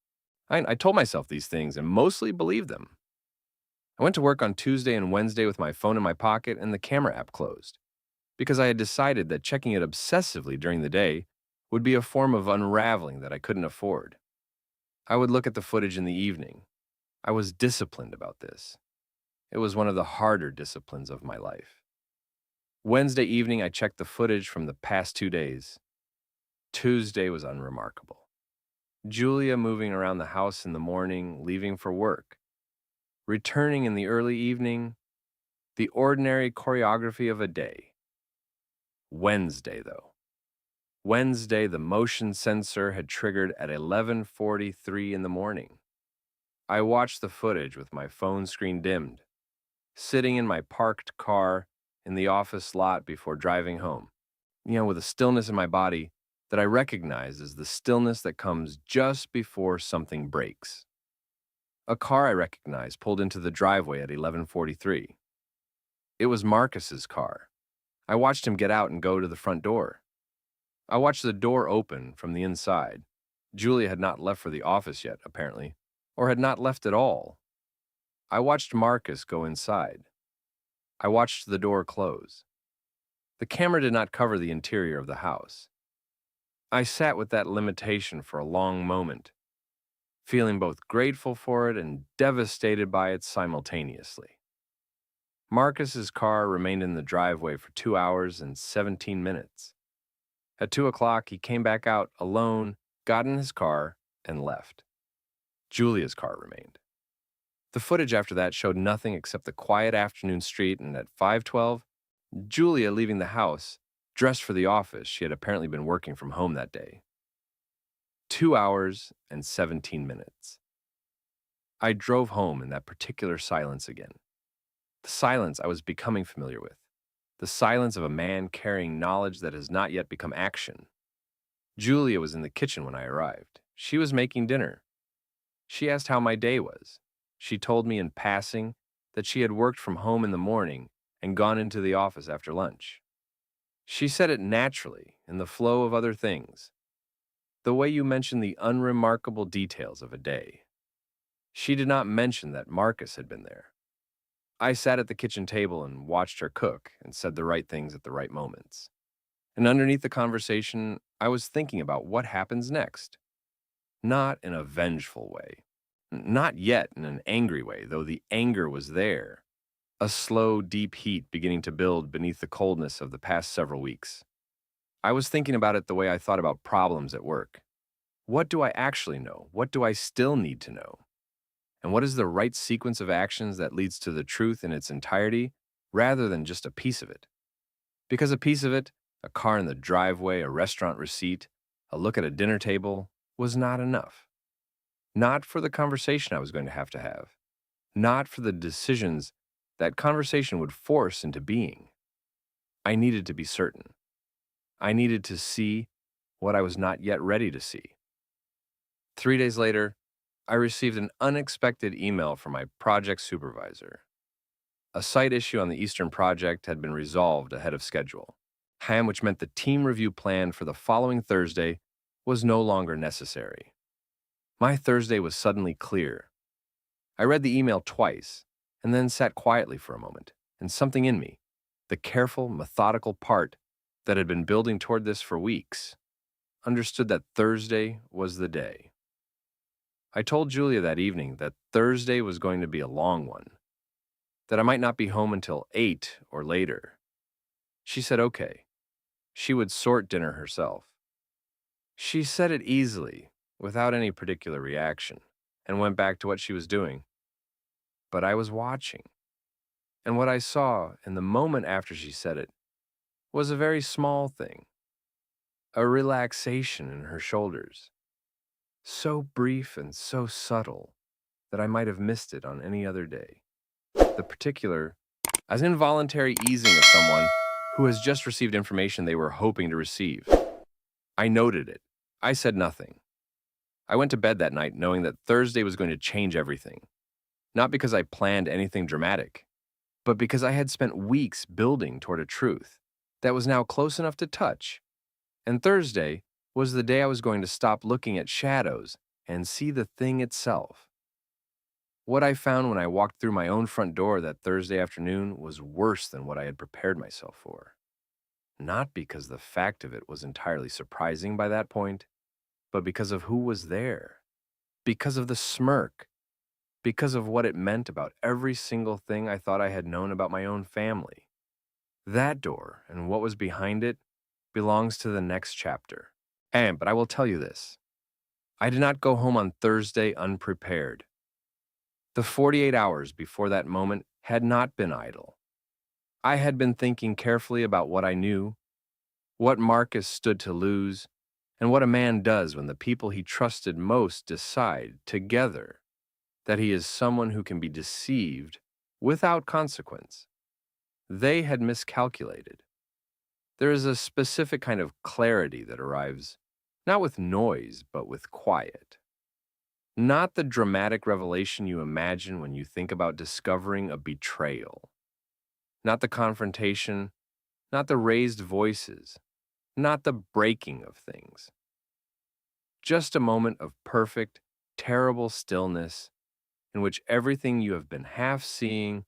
I told myself these things and mostly believed them. I went to work on Tuesday and Wednesday with my phone in my pocket and the camera app closed, because I had decided that checking it obsessively during the day would be a form of unraveling that I couldn't afford. I would look at the footage in the evening. I was disciplined about this. It was one of the harder disciplines of my life. Wednesday evening, I checked the footage from the past 2 days. Tuesday was unremarkable. Julia moving around the house in the morning, leaving for work. Returning in the early evening, the ordinary choreography of a day. Wednesday, though. Wednesday, the motion sensor had triggered at 11:43 in the morning. I watched the footage with my phone screen dimmed, sitting in my parked car in the office lot before driving home, with a stillness in my body that I recognize as the stillness that comes just before something breaks. A car I recognized pulled into the driveway at 11:43. It was Marcus's car. I watched him get out and go to the front door. I watched the door open from the inside. Julia had not left for the office yet, apparently, or had not left at all. I watched Marcus go inside. I watched the door close. The camera did not cover the interior of the house. I sat with that limitation for a long moment, feeling both grateful for it and devastated by it simultaneously. Marcus's car remained in the driveway for 2 hours and 17 minutes. At 2 o'clock, he came back out alone, got in his car, and left. Julia's car remained. The footage after that showed nothing except the quiet afternoon street, and at 5:12, Julia leaving the house, dressed for the office. She had apparently been working from home that day. 2 hours and 17 minutes. I drove home in that particular silence again. The silence I was becoming familiar with. The silence of a man carrying knowledge that has not yet become action. Julia was in the kitchen when I arrived. She was making dinner. She asked how my day was. She told me in passing that she had worked from home in the morning and gone into the office after lunch. She said it naturally, in the flow of other things, the way you mention the unremarkable details of a day. She did not mention that Marcus had been there. I sat at the kitchen table and watched her cook and said the right things at the right moments. And underneath the conversation, I was thinking about what happens next. Not in a vengeful way. Not yet in an angry way, though the anger was there. A slow, deep heat beginning to build beneath the coldness of the past several weeks. I was thinking about it the way I thought about problems at work. What do I actually know? What do I still need to know? And what is the right sequence of actions that leads to the truth in its entirety, rather than just a piece of it? Because a piece of it, a car in the driveway, a restaurant receipt, a look at a dinner table, was not enough. Not for the conversation I was going to have. Not for the decisions that conversation would force into being. I needed to be certain. I needed to see what I was not yet ready to see. 3 days later, I received an unexpected email from my project supervisor. A site issue on the Eastern project had been resolved ahead of schedule, which meant the team review plan for the following Thursday was no longer necessary. My Thursday was suddenly clear. I read the email twice and then sat quietly for a moment, and something in me, the careful, methodical part that had been building toward this for weeks, understood that Thursday was the day. I told Julia that evening that Thursday was going to be a long one, that I might not be home until 8 or later. She said okay. She would sort dinner herself. She said it easily, without any particular reaction, and went back to what she was doing. But I was watching, and what I saw in the moment after she said it was a very small thing, a relaxation in her shoulders, so brief and so subtle that I might have missed it on any other day. The particular, as an involuntary easing of someone who has just received information they were hoping to receive. I noted it. I said nothing. I went to bed that night knowing that Thursday was going to change everything. Not because I planned anything dramatic, but because I had spent weeks building toward a truth that was now close enough to touch. And Thursday was the day I was going to stop looking at shadows and see the thing itself. What I found when I walked through my own front door that Thursday afternoon was worse than what I had prepared myself for. Not because the fact of it was entirely surprising by that point, but because of who was there, because of the smirk, because of what it meant about every single thing I thought I had known about my own family. That door and what was behind it belongs to the next chapter. But I will tell you this. I did not go home on Thursday unprepared. The 48 hours before that moment had not been idle. I had been thinking carefully about what I knew, what Marcus stood to lose, and what a man does when the people he trusted most decide, together, that he is someone who can be deceived without consequence. They had miscalculated. There is a specific kind of clarity that arrives, not with noise, but with quiet. Not the dramatic revelation you imagine when you think about discovering a betrayal. Not the confrontation, not the raised voices, not the breaking of things. Just a moment of perfect, terrible stillness in which everything you have been half seeing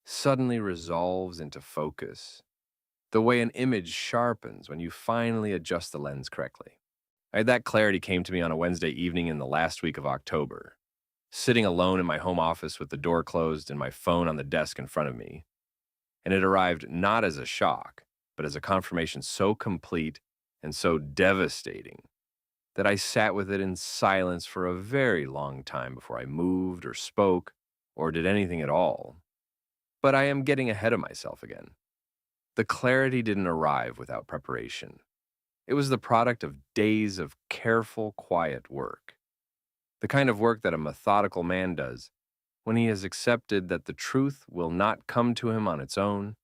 suddenly resolves into focus, the way an image sharpens when you finally adjust the lens correctly. That clarity came to me on a Wednesday evening in the last week of October, sitting alone in my home office with the door closed and my phone on the desk in front of me. And it arrived not as a shock, but as a confirmation so complete and so devastating that I sat with it in silence for a very long time before I moved or spoke or did anything at all. But I am getting ahead of myself again. The clarity didn't arrive without preparation. It was the product of days of careful, quiet work. The kind of work that a methodical man does when he has accepted that the truth will not come to him on its own,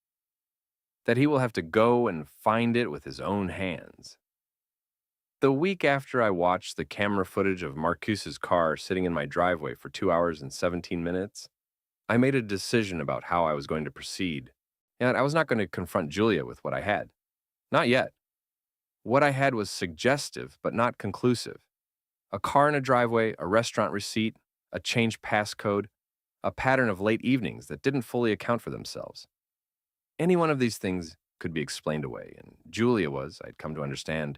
that he will have to go and find it with his own hands. The week after I watched the camera footage of Marcuse's car sitting in my driveway for 2 hours and 17 minutes, I made a decision about how I was going to proceed. And I was not going to confront Julia with what I had. Not yet. What I had was suggestive, but not conclusive. A car in a driveway, a restaurant receipt, a changed passcode, a pattern of late evenings that didn't fully account for themselves. Any one of these things could be explained away, and Julia was, I'd come to understand,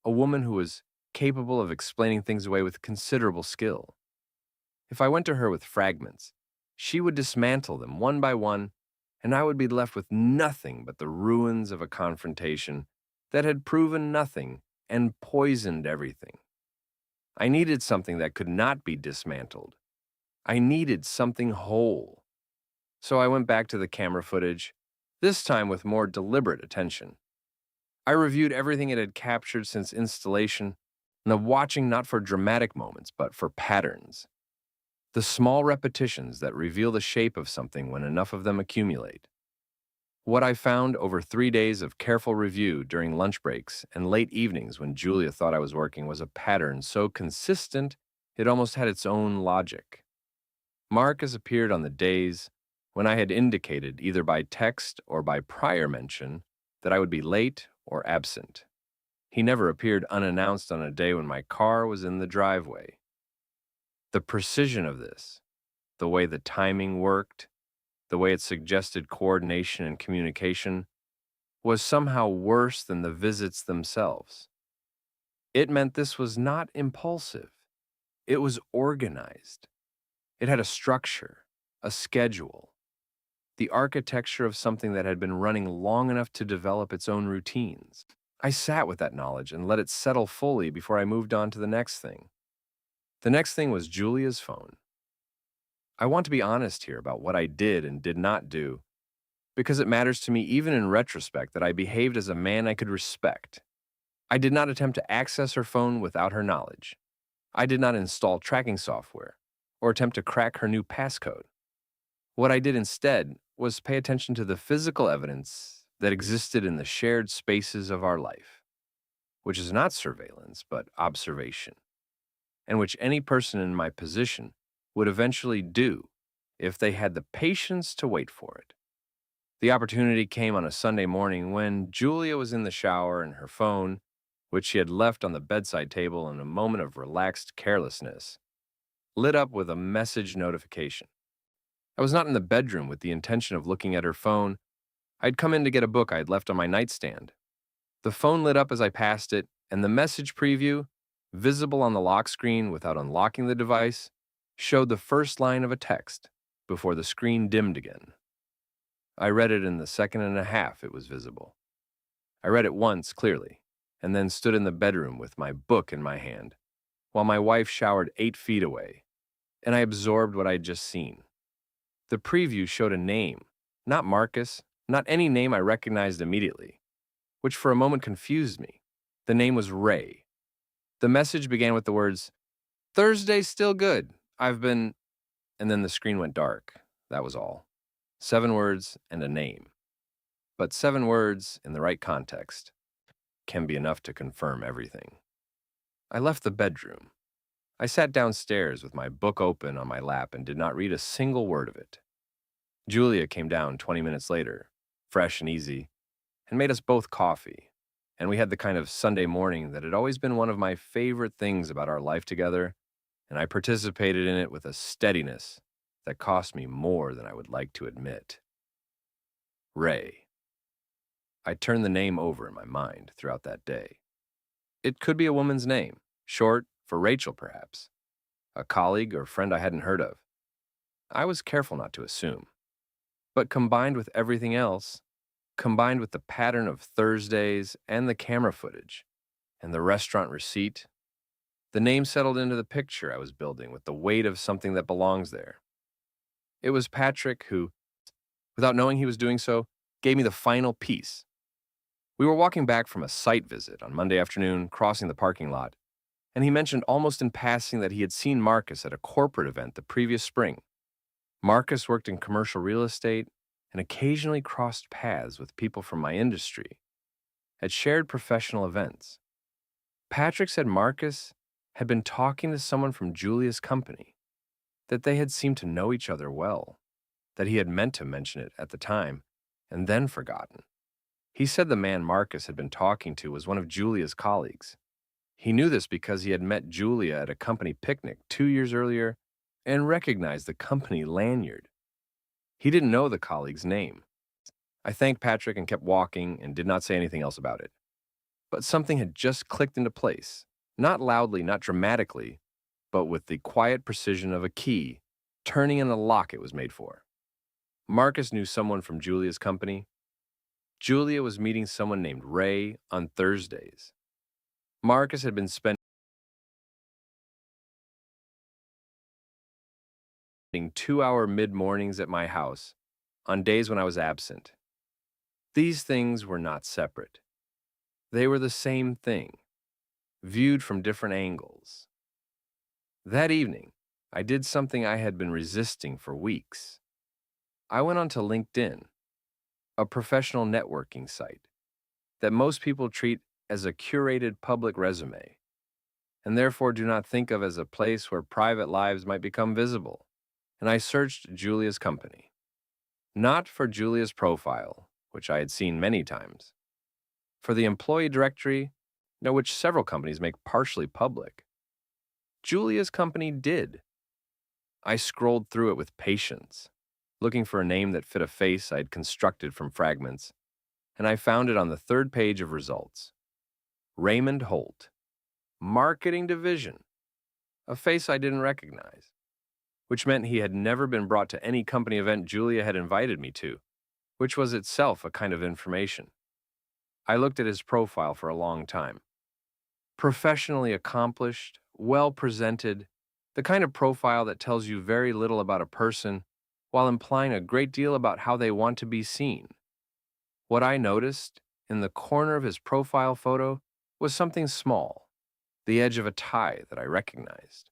a woman who was capable of explaining things away with considerable skill. If I went to her with fragments, she would dismantle them one by one, and I would be left with nothing but the ruins of a confrontation that had proven nothing and poisoned everything. I needed something that could not be dismantled. I needed something whole. So I went back to the camera footage, this time with more deliberate attention. I reviewed everything it had captured since installation, and of watching not for dramatic moments, but for patterns. The small repetitions that reveal the shape of something when enough of them accumulate. What I found over 3 days of careful review during lunch breaks and late evenings when Julia thought I was working was a pattern so consistent it almost had its own logic. Marcus appeared on the days when I had indicated, either by text or by prior mention, that I would be late or absent. He never appeared unannounced on a day when my car was in the driveway. The precision of this, the way the timing worked, the way it suggested coordination and communication, was somehow worse than the visits themselves. It meant this was not impulsive. It was organized. It had a structure, a schedule, the architecture of something that had been running long enough to develop its own routines. I sat with that knowledge and let it settle fully before I moved on to the next thing. The next thing was Julia's phone. I want to be honest here about what I did and did not do, because it matters to me even in retrospect that I behaved as a man I could respect. I did not attempt to access her phone without her knowledge. I did not install tracking software or attempt to crack her new passcode. What I did instead was pay attention to the physical evidence that existed in the shared spaces of our life, which is not surveillance but observation, and which any person in my position would eventually do if they had the patience to wait for it. The opportunity came on a Sunday morning when Julia was in the shower and her phone, which she had left on the bedside table in a moment of relaxed carelessness, lit up with a message notification. I was not in the bedroom with the intention of looking at her phone. I'd come in to get a book I had left on my nightstand. The phone lit up as I passed it, and the message preview, visible on the lock screen without unlocking the device, showed the first line of a text before the screen dimmed again. I read it in the second and a half it was visible. I read it once clearly, and then stood in the bedroom with my book in my hand, while my wife showered 8 feet away, and I absorbed what I had just seen. The preview showed a name, not Marcus, not any name I recognized immediately, which for a moment confused me. The name was Ray. The message began with the words, "Thursday's still good. I've been," and then the screen went dark. That was all. 7 words and a name. But 7 words, in the right context, can be enough to confirm everything. I left the bedroom. I sat downstairs with my book open on my lap and did not read a single word of it. Julia came down 20 minutes later, fresh and easy, and made us both coffee. And we had the kind of Sunday morning that had always been one of my favorite things about our life together, and I participated in it with a steadiness that cost me more than I would like to admit. Ray. I turned the name over in my mind throughout that day. It could be a woman's name, short for Rachel perhaps, a colleague or friend I hadn't heard of. I was careful not to assume. But combined with everything else, combined with the pattern of Thursdays and the camera footage and the restaurant receipt, the name settled into the picture I was building with the weight of something that belongs there. It was Patrick who, without knowing he was doing so, gave me the final piece. We were walking back from a site visit on Monday afternoon, crossing the parking lot, and he mentioned almost in passing that he had seen Marcus at a corporate event the previous spring. Marcus worked in commercial real estate and occasionally crossed paths with people from my industry at shared professional events. Patrick said Marcus had been talking to someone from Julia's company, that they had seemed to know each other well, that he had meant to mention it at the time and then forgotten. He said the man Marcus had been talking to was one of Julia's colleagues. He knew this because he had met Julia at a company picnic 2 years earlier and recognized the company lanyard. He didn't know the colleague's name. I thanked Patrick and kept walking and did not say anything else about it. But something had just clicked into place, not loudly, not dramatically, but with the quiet precision of a key turning in the lock it was made for. Marcus knew someone from Julia's company. Julia was meeting someone named Ray on Thursdays. Marcus had been spending 2-hour mid-mornings at my house on days when I was absent. These things were not separate. They were the same thing, viewed from different angles. That evening, I did something I had been resisting for weeks. I went onto LinkedIn, a professional networking site that most people treat as a curated public resume, and therefore do not think of as a place where private lives might become visible. And I searched Julia's company. Not for Julia's profile, which I had seen many times. For the employee directory, which several companies make partially public. Julia's company did. I scrolled through it with patience, looking for a name that fit a face I had constructed from fragments, and I found it on the third page of results. Raymond Holt, Marketing Division, a face I didn't recognize, which meant he had never been brought to any company event Julia had invited me to, which was itself a kind of information. I looked at his profile for a long time. Professionally accomplished, well-presented, the kind of profile that tells you very little about a person while implying a great deal about how they want to be seen. What I noticed in the corner of his profile photo was something small, the edge of a tie that I recognized.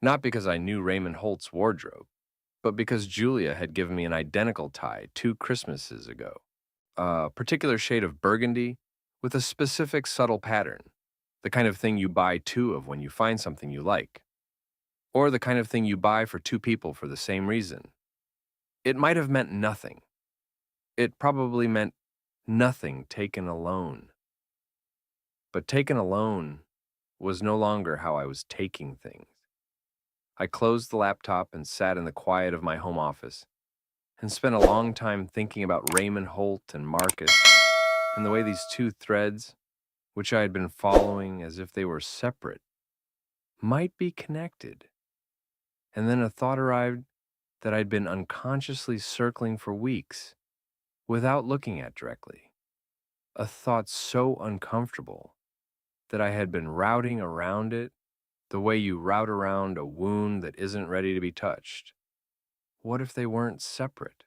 Not because I knew Raymond Holt's wardrobe, but because Julia had given me an identical tie 2 Christmases ago. A particular shade of burgundy with a specific subtle pattern, the kind of thing you buy 2 of when you find something you like, or the kind of thing you buy for 2 people for the same reason. It might have meant nothing. It probably meant nothing taken alone. But taken alone was no longer how I was taking things. I closed the laptop and sat in the quiet of my home office and spent a long time thinking about Raymond Holt and Marcus and the way these 2 threads, which I had been following as if they were separate, might be connected. And then a thought arrived that I'd been unconsciously circling for weeks without looking at directly. A thought so uncomfortable that I had been routing around it the way you route around a wound that isn't ready to be touched. What if they weren't separate?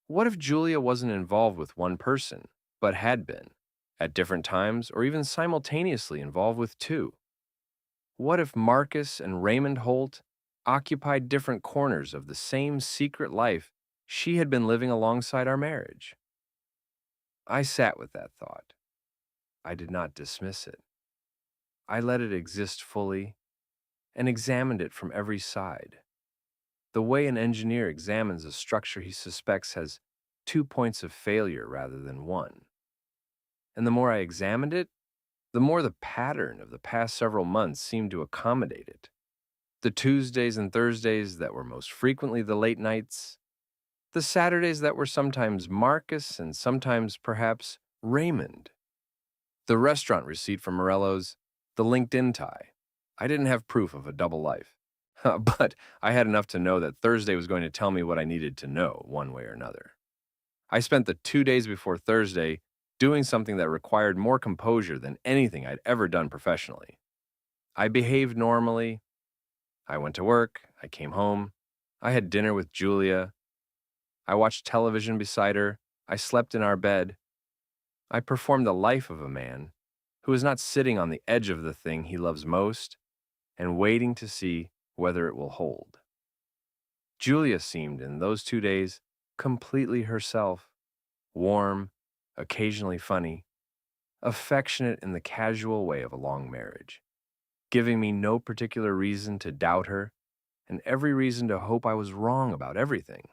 What if Julia wasn't involved with one person, but had been, at different times or even simultaneously involved with 2? What if Marcus and Raymond Holt occupied different corners of the same secret life she had been living alongside our marriage? I sat with that thought. I did not dismiss it. I let it exist fully and examined it from every side. The way an engineer examines a structure he suspects has 2 points of failure rather than 1. And the more I examined it, the more the pattern of the past several months seemed to accommodate it. The Tuesdays and Thursdays that were most frequently the late nights, the Saturdays that were sometimes Marcus and sometimes perhaps Raymond, the restaurant receipt from Morello's, the LinkedIn tie. I didn't have proof of a double life, but I had enough to know that Thursday was going to tell me what I needed to know, one way or another. I spent the 2 days before Thursday doing something that required more composure than anything I'd ever done professionally. I behaved normally. I went to work. I came home. I had dinner with Julia. I watched television beside her. I slept in our bed. I performed the life of a man who is not sitting on the edge of the thing he loves most and waiting to see whether it will hold. Julia seemed, in those 2 days, completely herself, warm, occasionally funny, affectionate in the casual way of a long marriage, giving me no particular reason to doubt her and every reason to hope I was wrong about everything.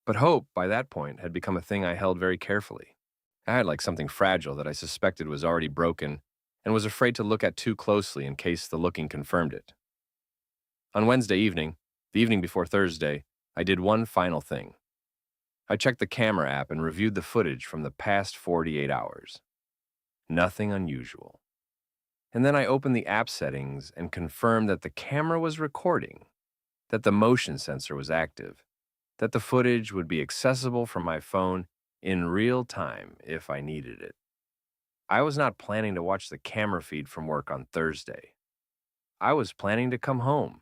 But hope, by that point, had become a thing I held very carefully. I had like something fragile that I suspected was already broken and was afraid to look at too closely in case the looking confirmed it. On Wednesday evening, the evening before Thursday, I did one final thing. I checked the camera app and reviewed the footage from the past 48 hours. Nothing unusual. And then I opened the app settings and confirmed that the camera was recording, that the motion sensor was active, that the footage would be accessible from my phone in real time if I needed it. I was not planning to watch the camera feed from work on Thursday. I was planning to come home,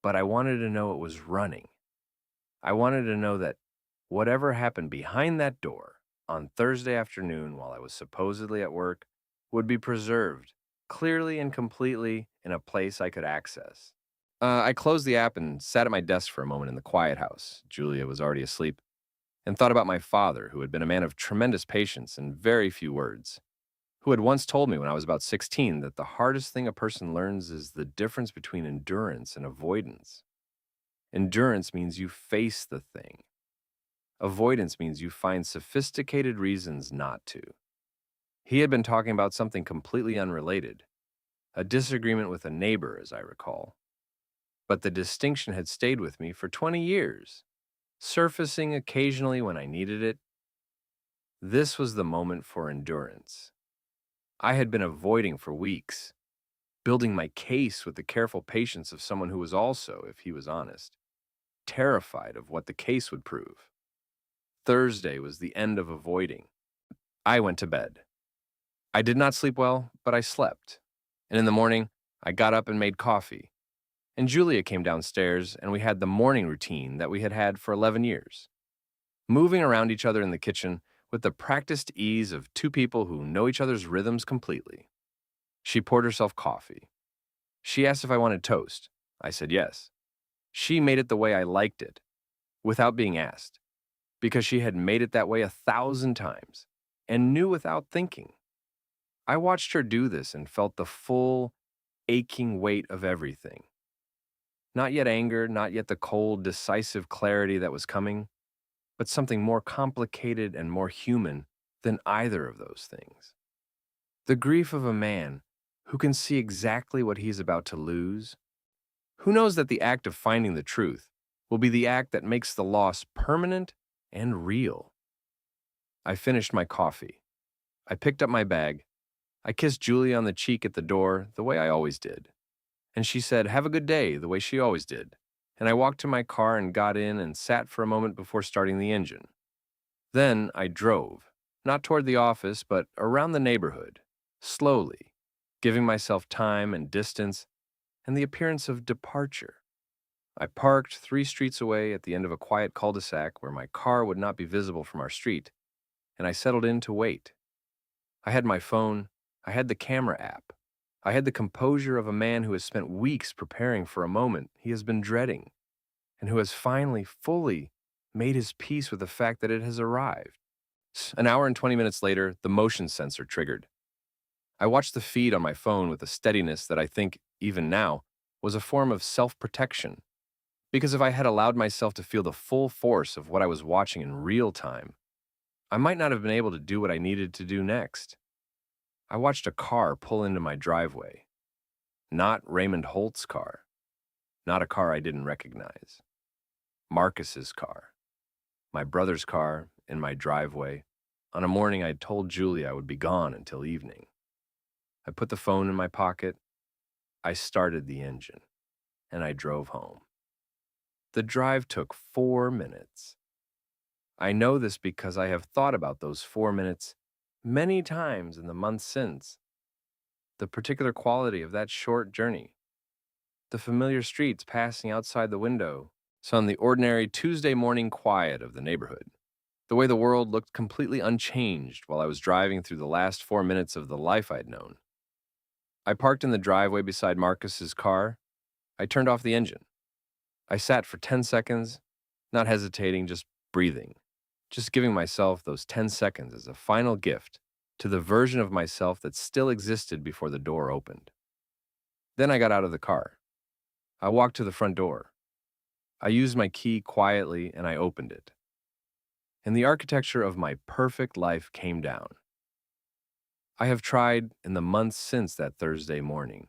but I wanted to know it was running. I wanted to know that whatever happened behind that door on Thursday afternoon while I was supposedly at work would be preserved clearly and completely in a place I could access. I closed the app and sat at my desk for a moment in the quiet house. Julia was already asleep, and thought about my father, who had been a man of tremendous patience and very few words, who had once told me when I was about 16 that the hardest thing a person learns is the difference between endurance and avoidance. Endurance means you face the thing. Avoidance means you find sophisticated reasons not to. He had been talking about something completely unrelated, a disagreement with a neighbor, as I recall. But the distinction had stayed with me for 20 years, surfacing occasionally when I needed it. This was the moment for endurance. I had been avoiding for weeks, building my case with the careful patience of someone who was also, if he was honest, terrified of what the case would prove. Thursday was the end of avoiding. I went to bed. I did not sleep well, but I slept. And in the morning, I got up and made coffee. And Julia came downstairs, and we had the morning routine that we had had for 11 years, moving around each other in the kitchen with the practiced ease of two people who know each other's rhythms completely. She poured herself coffee. She asked if I wanted toast. I said yes. She made it the way I liked it, without being asked, because she had made it that way 1,000 times and knew without thinking. I watched her do this and felt the full, aching weight of everything. Not yet anger, not yet the cold, decisive clarity that was coming, but something more complicated and more human than either of those things. The grief of a man who can see exactly what he's about to lose, who knows that the act of finding the truth will be the act that makes the loss permanent and real. I finished my coffee. I picked up my bag. I kissed Julia on the cheek at the door the way I always did. And she said, "Have a good day," the way she always did. And I walked to my car and got in and sat for a moment before starting the engine. Then I drove, not toward the office, but around the neighborhood, slowly, giving myself time and distance and the appearance of departure. I parked 3 streets away at the end of a quiet cul-de-sac where my car would not be visible from our street, and I settled in to wait. I had my phone, I had the camera app, I had the composure of a man who has spent weeks preparing for a moment he has been dreading, and who has finally, fully made his peace with the fact that it has arrived. An hour and 20 minutes later, the motion sensor triggered. I watched the feed on my phone with a steadiness that I think, even now, was a form of self-protection. Because if I had allowed myself to feel the full force of what I was watching in real time, I might not have been able to do what I needed to do next. I watched a car pull into my driveway. Not Raymond Holt's car. Not a car I didn't recognize. Marcus's car. My brother's car in my driveway on a morning I'd told Julie I would be gone until evening. I put the phone in my pocket. I started the engine, and I drove home. The drive took 4 minutes. I know this because I have thought about those 4 minutes many times in the months since. The particular quality of that short journey, the familiar streets passing outside the window, so on the ordinary Tuesday morning quiet of the neighborhood. The way the world looked completely unchanged while I was driving through the last 4 minutes of the life I'd known. I parked in the driveway beside Marcus's car. I turned off the engine. I sat for 10 seconds, not hesitating, just breathing, just giving myself those 10 seconds as a final gift to the version of myself that still existed before the door opened. Then I got out of the car. I walked to the front door. I used my key quietly and I opened it. And the architecture of my perfect life came down. I have tried, in the months since that Thursday morning,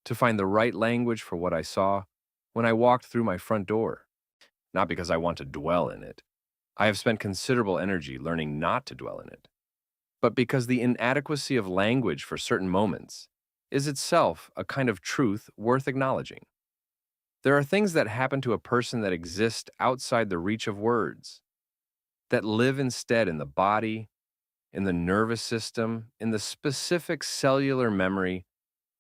to find the right language for what I saw when I walked through my front door. Not because I want to dwell in it. I have spent considerable energy learning not to dwell in it. But because the inadequacy of language for certain moments is itself a kind of truth worth acknowledging. There are things that happen to a person that exist outside the reach of words, that live instead in the body, in the nervous system, in the specific cellular memory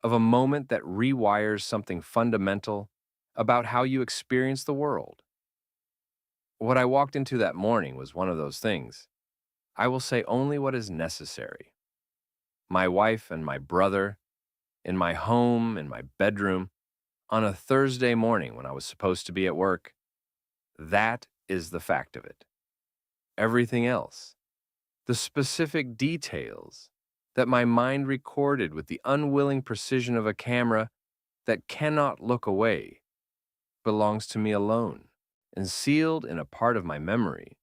of a moment that rewires something fundamental about how you experience the world. What I walked into that morning was one of those things. I will say only what is necessary. My wife and my brother, in my home, in my bedroom, on a Thursday morning when I was supposed to be at work, that is the fact of it. Everything else, the specific details that my mind recorded with the unwilling precision of a camera that cannot look away, belongs to me alone and sealed in a part of my memory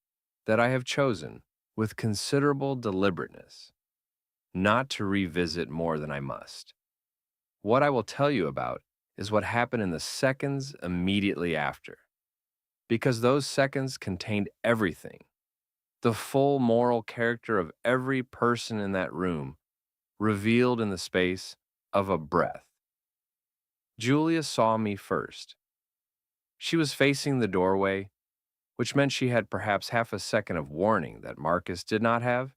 that I have chosen with considerable deliberateness not to revisit more than I must. What I will tell you about is what happened in the seconds immediately after, because those seconds contained everything, the full moral character of every person in that room, revealed in the space of a breath. Julia saw me first. She was facing the doorway, which meant she had perhaps half a second of warning that Marcus did not have.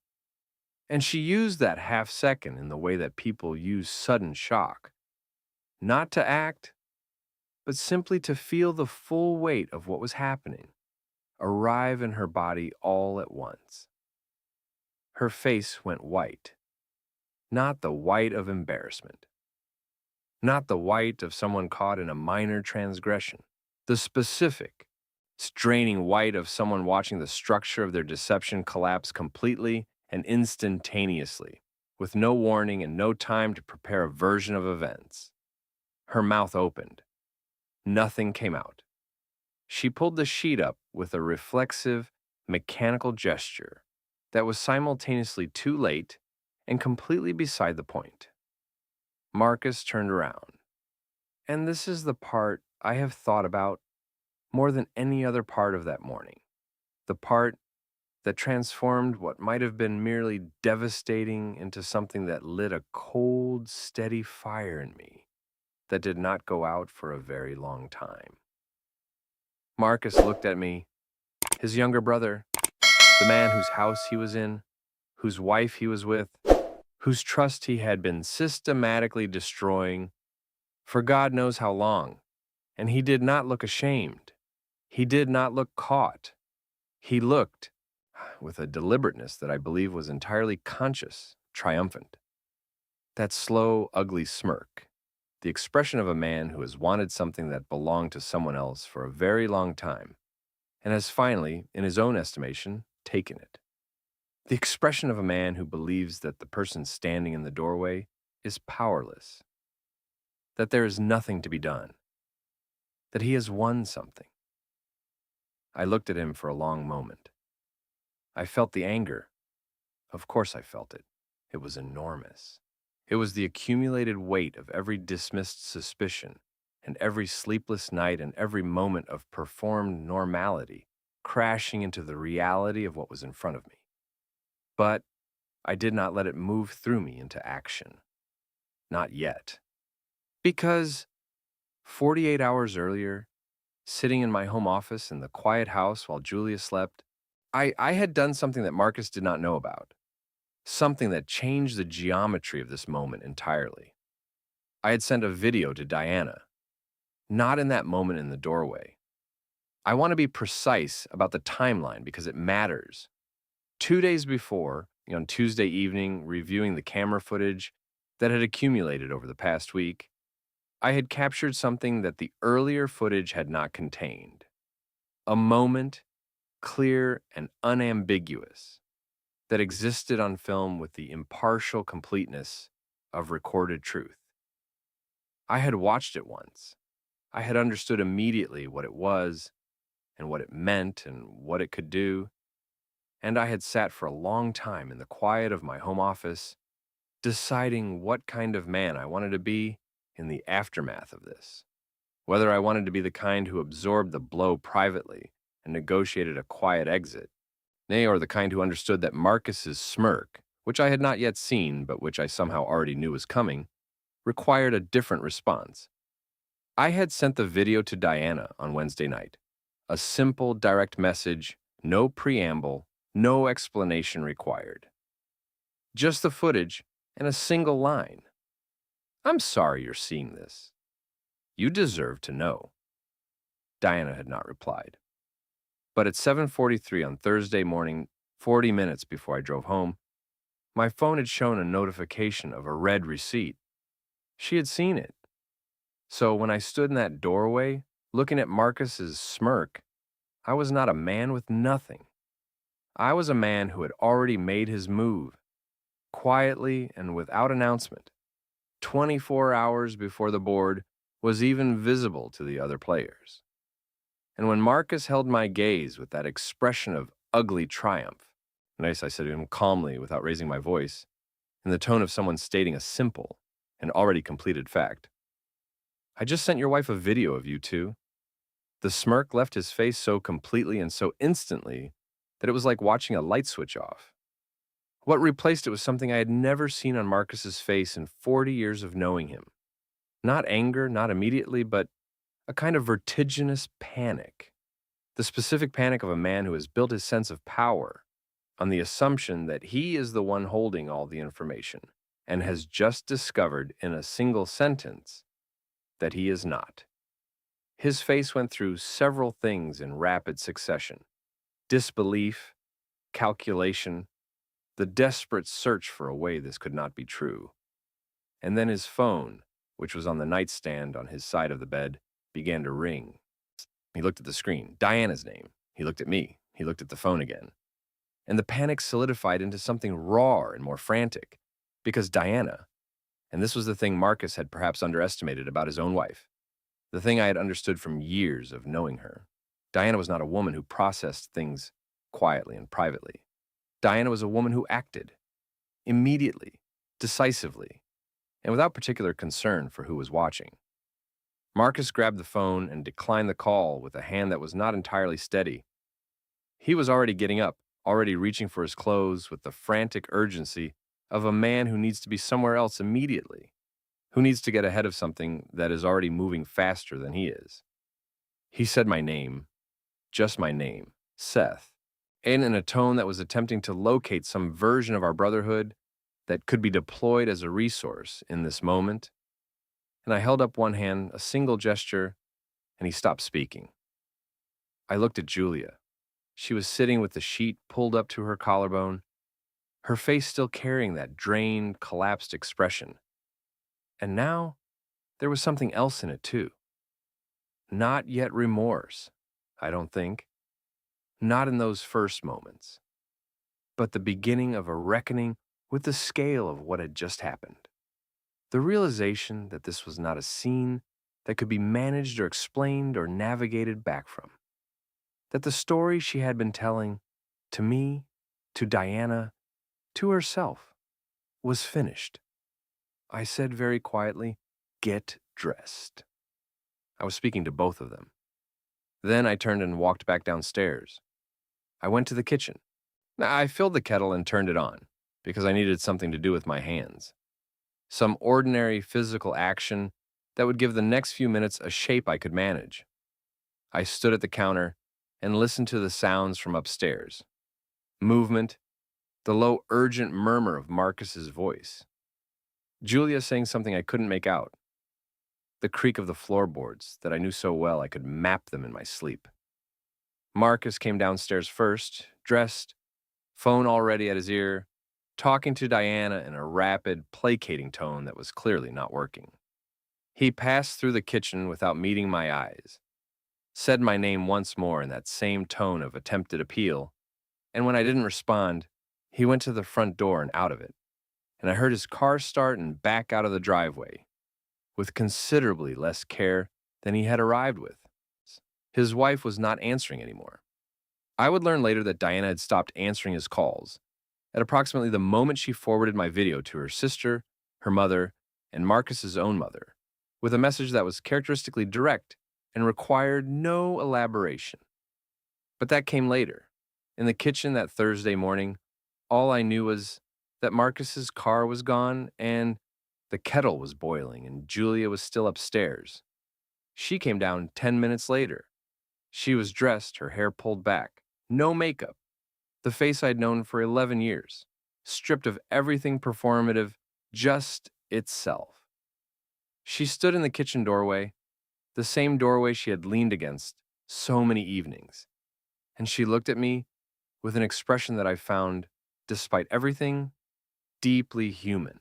And she used that half second in the way that people use sudden shock, not to act, but simply to feel the full weight of what was happening arrive in her body all at once. Her face went white, not the white of embarrassment, not the white of someone caught in a minor transgression, the specific, straining white of someone watching the structure of their deception collapse completely and instantaneously, with no warning and no time to prepare a version of events. Her mouth opened. Nothing came out. She pulled the sheet up with a reflexive, mechanical gesture that was simultaneously too late and completely beside the point. Marcus turned around. And this is the part I have thought about more than any other part of that morning. The part that transformed what might have been merely devastating into something that lit a cold, steady fire in me that did not go out for a very long time. Marcus looked at me, his younger brother, the man whose house he was in, whose wife he was with, whose trust he had been systematically destroying for God knows how long, and he did not look ashamed. He did not look caught. He looked, with a deliberateness that I believe was entirely conscious, triumphant. That slow, ugly smirk, the expression of a man who has wanted something that belonged to someone else for a very long time, and has finally, in his own estimation, taken it. The expression of a man who believes that the person standing in the doorway is powerless, that there is nothing to be done, that he has won something. I looked at him for a long moment. I felt the anger. Of course I felt it. It was enormous. It was the accumulated weight of every dismissed suspicion and every sleepless night and every moment of performed normality crashing into the reality of what was in front of me. But I did not let it move through me into action. Not yet. Because 48 hours earlier, sitting in my home office in the quiet house while Julia slept, I had done something that Marcus did not know about. Something that changed the geometry of this moment entirely. I had sent a video to Diana, not in that moment in the doorway. I want to be precise about the timeline because it matters. 2 days before, on Tuesday evening, reviewing the camera footage that had accumulated over the past week, I had captured something that the earlier footage had not contained. A moment, clear and unambiguous, that existed on film with the impartial completeness of recorded truth. I had watched it once. I had understood immediately what it was and what it meant and what it could do, and I had sat for a long time in the quiet of my home office, deciding what kind of man I wanted to be in the aftermath of this. Whether I wanted to be the kind who absorbed the blow privately and negotiated a quiet exit, nay, or the kind who understood that Marcus's smirk, which I had not yet seen but which I somehow already knew was coming, required a different response. I had sent the video to Diana on Wednesday night. A simple, direct message, no preamble, no explanation required. Just the footage and a single line. "I'm sorry you're seeing this. You deserve to know." Diana had not replied. But at 7:43 on Thursday morning, 40 minutes before I drove home, my phone had shown a notification of a red receipt. She had seen it. So when I stood in that doorway, looking at Marcus's smirk, I was not a man with nothing. I was a man who had already made his move, quietly and without announcement, 24 hours before the board was even visible to the other players. And when Marcus held my gaze with that expression of ugly triumph, nice, I said to him calmly without raising my voice, in the tone of someone stating a simple and already completed fact, "I just sent your wife a video of you two." The smirk left his face so completely and so instantly that it was like watching a light switch off. What replaced it was something I had never seen on Marcus's face in 40 years of knowing him. Not anger, not immediately, but a kind of vertiginous panic. The specific panic of a man who has built his sense of power on the assumption that he is the one holding all the information and has just discovered in a single sentence that he is not. His face went through several things in rapid succession: disbelief, calculation, the desperate search for a way this could not be true. And then his phone, which was on the nightstand on his side of the bed, began to ring. He looked at the screen. Diana's name. He looked at me. He looked at the phone again. And the panic solidified into something raw and more frantic. Because Diana, and this was the thing Marcus had perhaps underestimated about his own wife, the thing I had understood from years of knowing her, Diana was not a woman who processed things quietly and privately. Diana was a woman who acted, immediately, decisively, and without particular concern for who was watching. Marcus grabbed the phone and declined the call with a hand that was not entirely steady. He was already getting up, already reaching for his clothes with the frantic urgency of a man who needs to be somewhere else immediately, who needs to get ahead of something that is already moving faster than he is. He said my name, just my name, Seth, and in a tone that was attempting to locate some version of our brotherhood that could be deployed as a resource in this moment. And I held up one hand, a single gesture, and he stopped speaking. I looked at Julia. She was sitting with the sheet pulled up to her collarbone, her face still carrying that drained, collapsed expression. And now, there was something else in it too. Not yet remorse, I don't think. Not in those first moments. But the beginning of a reckoning with the scale of what had just happened. The realization that this was not a scene that could be managed or explained or navigated back from. That the story she had been telling, to me, to Diana, to herself, was finished. I said very quietly, "Get dressed." I was speaking to both of them. Then I turned and walked back downstairs. I went to the kitchen. I filled the kettle and turned it on, because I needed something to do with my hands. Some ordinary physical action that would give the next few minutes a shape I could manage. I stood at the counter and listened to the sounds from upstairs. Movement, the low, urgent murmur of Marcus's voice. Julia saying something I couldn't make out. The creak of the floorboards that I knew so well I could map them in my sleep. Marcus came downstairs first, dressed, phone already at his ear, talking to Diana in a rapid, placating tone that was clearly not working. He passed through the kitchen without meeting my eyes, said my name once more in that same tone of attempted appeal, and when I didn't respond, he went to the front door and out of it, and I heard his car start and back out of the driveway, with considerably less care than he had arrived with. His wife was not answering anymore. I would learn later that Diana had stopped answering his calls at approximately the moment she forwarded my video to her sister, her mother, and Marcus's own mother, with a message that was characteristically direct and required no elaboration. But that came later. In the kitchen that Thursday morning, all I knew was that Marcus's car was gone and the kettle was boiling and Julia was still upstairs. She came down 10 minutes later. She was dressed, her hair pulled back, no makeup, the face I'd known for 11 years, stripped of everything performative, just itself. She stood in the kitchen doorway, the same doorway she had leaned against so many evenings, and she looked at me with an expression that I found, despite everything, deeply human.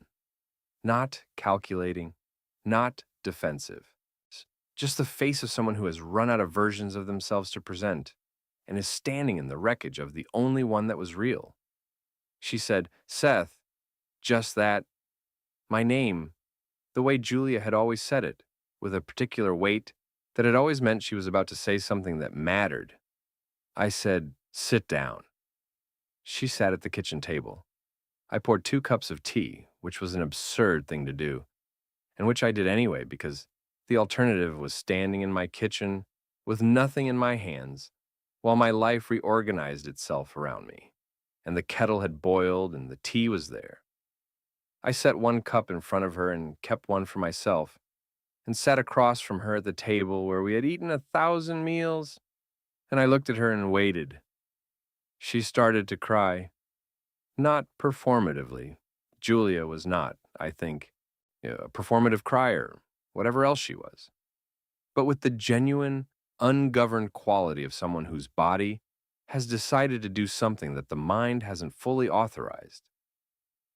Not calculating, not defensive. Just the face of someone who has run out of versions of themselves to present and is standing in the wreckage of the only one that was real. She said, "Seth," just that, my name, the way Julia had always said it, with a particular weight that had always meant she was about to say something that mattered. I said, "Sit down." She sat at the kitchen table. I poured 2 cups of tea, which was an absurd thing to do, and which I did anyway because the alternative was standing in my kitchen with nothing in my hands while my life reorganized itself around me, and the kettle had boiled and the tea was there. I set 1 cup in front of her and kept one for myself, and sat across from her at the table where we had eaten 1,000 meals, and I looked at her and waited. She started to cry. Not performatively. Julia was not, I think, a performative crier, whatever else she was, but with the genuine, ungoverned quality of someone whose body has decided to do something that the mind hasn't fully authorized.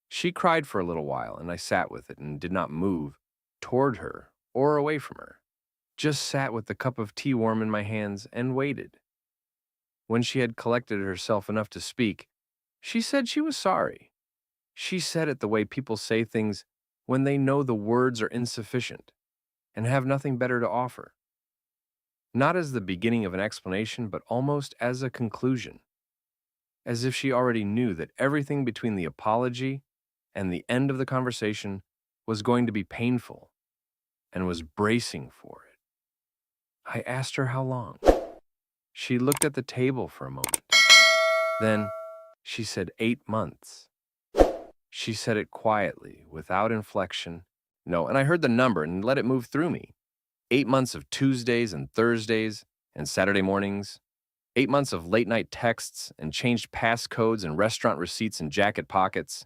She cried for a little while, and I sat with it and did not move toward her or away from her, just sat with the cup of tea warm in my hands and waited. When she had collected herself enough to speak, she said she was sorry. She said it the way people say things when they know the words are insufficient and have nothing better to offer. Not as the beginning of an explanation, but almost as a conclusion, as if she already knew that everything between the apology and the end of the conversation was going to be painful and was bracing for it. I asked her how long. She looked at the table for a moment. Then she said 8 months. She said it quietly, without inflection. No, and I heard the number and let it move through me. 8 months of Tuesdays and Thursdays and Saturday mornings. 8 months of late night texts and changed passcodes and restaurant receipts in jacket pockets.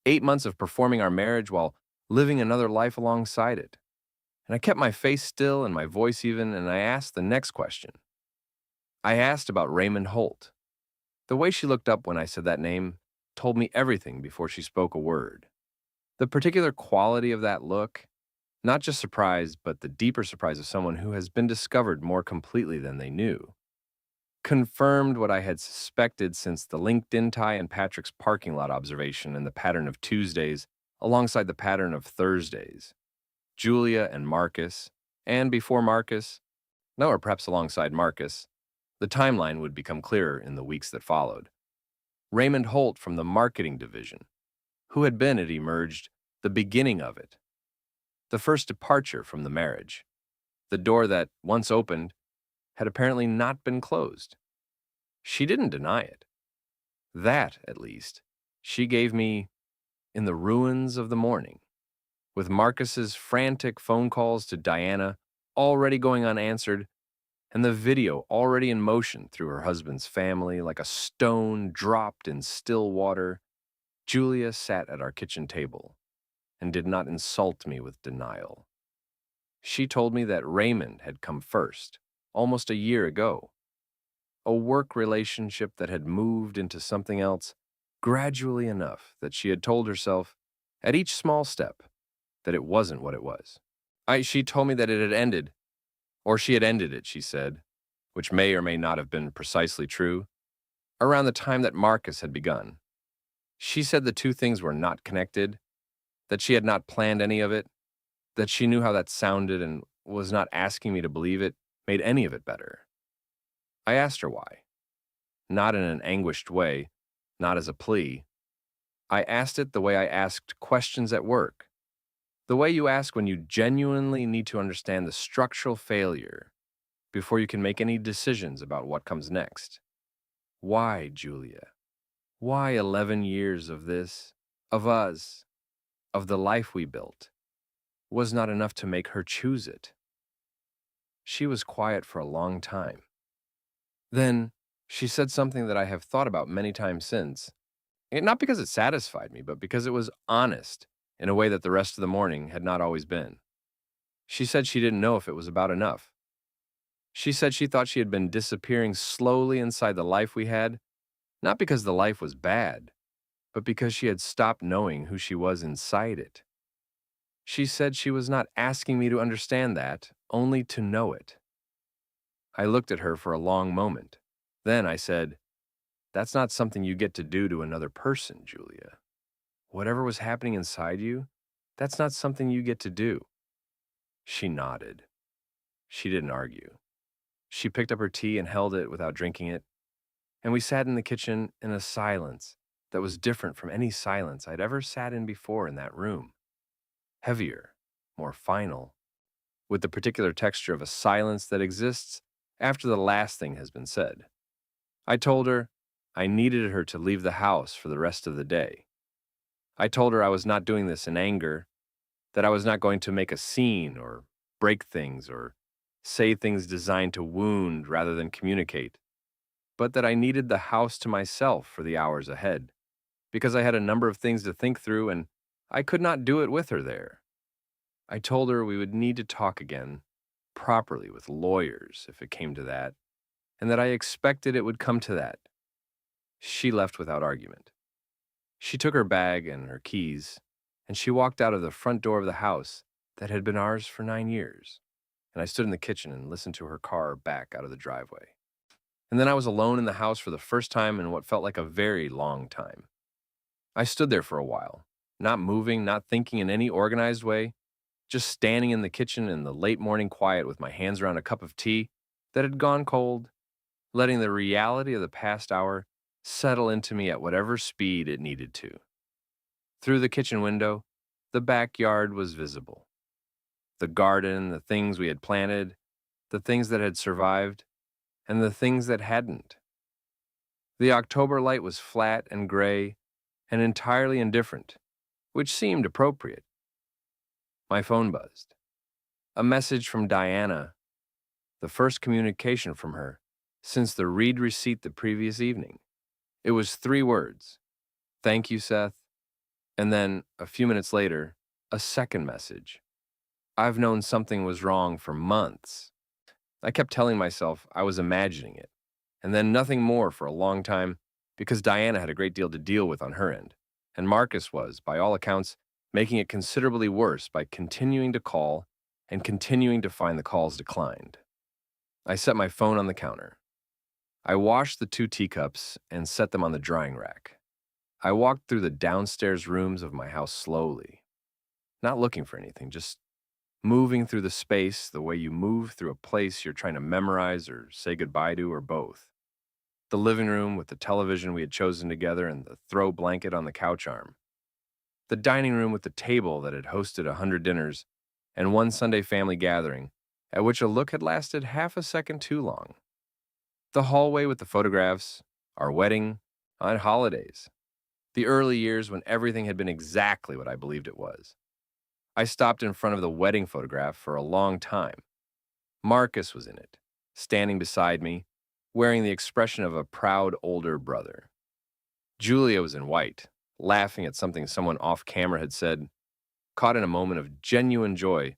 8 months of performing our marriage while living another life alongside it. And I kept my face still and my voice even, and I asked the next question. I asked about Raymond Holt. The way she looked up when I said that name told me everything before she spoke a word. The particular quality of that look, not just surprise, but the deeper surprise of someone who has been discovered more completely than they knew, confirmed what I had suspected since the LinkedIn tie and Patrick's parking lot observation and the pattern of Tuesdays alongside the pattern of Thursdays. Julia and Marcus, and before Marcus, no, or perhaps alongside Marcus, the timeline would become clearer in the weeks that followed. Raymond Holt from the marketing division, who had been, it emerged, the beginning of it, the first departure from the marriage, the door that, once opened, had apparently not been closed. She didn't deny it. That, at least, she gave me in the ruins of the morning, with Marcus's frantic phone calls to Diana already going unanswered and the video already in motion through her husband's family like a stone dropped in still water. Julia sat at our kitchen table and did not insult me with denial. She told me that Raymond had come first, almost a year ago. A work relationship that had moved into something else gradually enough that she had told herself, at each small step, that it wasn't what it was. She told me that it had ended, or she had ended it, she said, which may or may not have been precisely true, around the time that Marcus had begun. She said the two things were not connected, that she had not planned any of it, that she knew how that sounded and was not asking me to believe it made any of it better. I asked her why, not in an anguished way, not as a plea. I asked it the way I asked questions at work, the way you ask when you genuinely need to understand the structural failure before you can make any decisions about what comes next. Why, Julia? Why 11 years of this, of us, of the life we built, was not enough to make her choose it? She was quiet for a long time. Then she said something that I have thought about many times since. Not because it satisfied me, but because it was honest in a way that the rest of the morning had not always been. She said she didn't know if it was about enough. She said she thought she had been disappearing slowly inside the life we had, not because the life was bad, but because she had stopped knowing who she was inside it. She said she was not asking me to understand that, only to know it. I looked at her for a long moment. Then I said, "That's not something you get to do to another person, Julia. Whatever was happening inside you, that's not something you get to do." She nodded. She didn't argue. She picked up her tea and held it without drinking it, and we sat in the kitchen in a silence that was different from any silence I'd ever sat in before in that room. Heavier, more final, with the particular texture of a silence that exists after the last thing has been said. I told her I needed her to leave the house for the rest of the day. I told her I was not doing this in anger, that I was not going to make a scene or break things or say things designed to wound rather than communicate, but that I needed the house to myself for the hours ahead, because I had a number of things to think through and I could not do it with her there. I told her we would need to talk again, properly with lawyers if it came to that, and that I expected it would come to that. She left without argument. She took her bag and her keys, and she walked out of the front door of the house that had been ours for 9 years, and I stood in the kitchen and listened to her car back out of the driveway. And then I was alone in the house for the first time in what felt like a very long time. I stood there for a while, not moving, not thinking in any organized way, just standing in the kitchen in the late morning quiet with my hands around a cup of tea that had gone cold, letting the reality of the past hour settle into me at whatever speed it needed to. Through the kitchen window, the backyard was visible. The garden, the things we had planted, the things that had survived, and the things that hadn't. The October light was flat and gray and entirely indifferent, which seemed appropriate. My phone buzzed. A message from Diana, the first communication from her since the read receipt the previous evening. It was 3 words. "Thank you, Seth." And then, a few minutes later, a second message. "I've known something was wrong for months." I kept telling myself I was imagining it, and then nothing more for a long time because Diana had a great deal to deal with on her end, and Marcus was, by all accounts, making it considerably worse by continuing to call and continuing to find the calls declined. I set my phone on the counter. I washed the 2 teacups and set them on the drying rack. I walked through the downstairs rooms of my house slowly, not looking for anything, just moving through the space the way you move through a place you're trying to memorize or say goodbye to, or both. The living room with the television we had chosen together and the throw blanket on the couch arm. The dining room with the table that had hosted 100 dinners and one Sunday family gathering at which a look had lasted half a second too long. The hallway with the photographs, our wedding, on holidays. The early years when everything had been exactly what I believed it was. I stopped in front of the wedding photograph for a long time. Marcus was in it, standing beside me, wearing the expression of a proud older brother. Julia was in white, laughing at something someone off camera had said, caught in a moment of genuine joy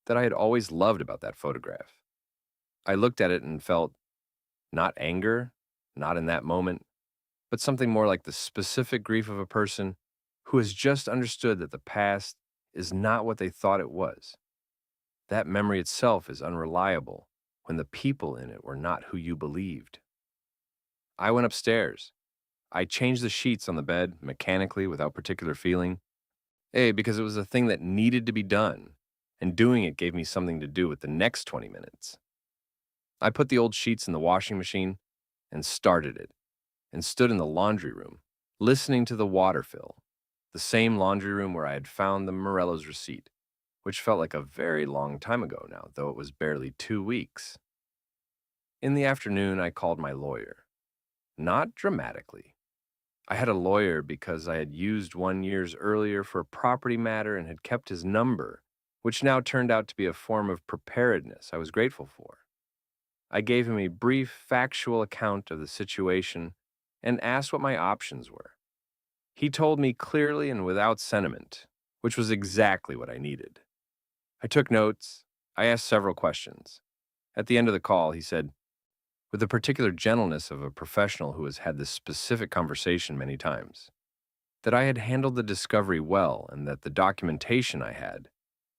that I had always loved about that photograph. I looked at it and felt not anger, not in that moment, but something more like the specific grief of a person who has just understood that the past is not what they thought it was. That memory itself is unreliable when the people in it were not who you believed. I went upstairs. I changed the sheets on the bed mechanically without particular feeling. A, because it was a thing that needed to be done, and doing it gave me something to do with the next 20 minutes. I put the old sheets in the washing machine and started it, and stood in the laundry room, listening to the water fill, the same laundry room where I had found the Morello's receipt, which felt like a very long time ago now, though it was barely 2 weeks. In the afternoon, I called my lawyer. Not dramatically. I had a lawyer because I had used one years earlier for a property matter and had kept his number, which now turned out to be a form of preparedness I was grateful for. I gave him a brief, factual account of the situation and asked what my options were. He told me clearly and without sentiment, which was exactly what I needed. I took notes. I asked several questions. At the end of the call, he said, with the particular gentleness of a professional who has had this specific conversation many times, that I had handled the discovery well and that the documentation I had,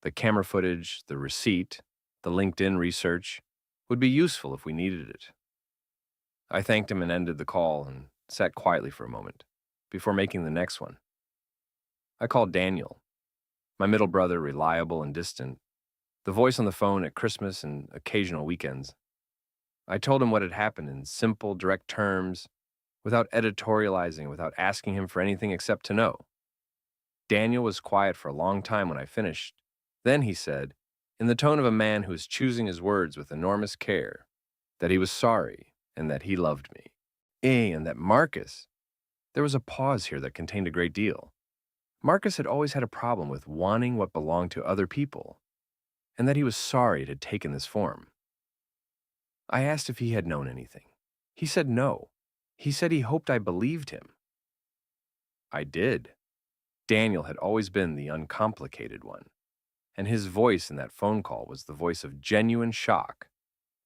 the camera footage, the receipt, the LinkedIn research, would be useful if we needed it. I thanked him and ended the call and sat quietly for a moment before making the next one. I called Daniel, my middle brother, reliable and distant, the voice on the phone at Christmas and occasional weekends. I told him what had happened in simple, direct terms, without editorializing, without asking him for anything except to know. Daniel was quiet for a long time when I finished. Then he said, in the tone of a man who is choosing his words with enormous care, that he was sorry and that he loved me. And that Marcus, there was a pause here that contained a great deal. Marcus had always had a problem with wanting what belonged to other people, and that he was sorry it had taken this form. I asked if he had known anything. He said no. He said he hoped I believed him. I did. Daniel had always been the uncomplicated one, and his voice in that phone call was the voice of genuine shock,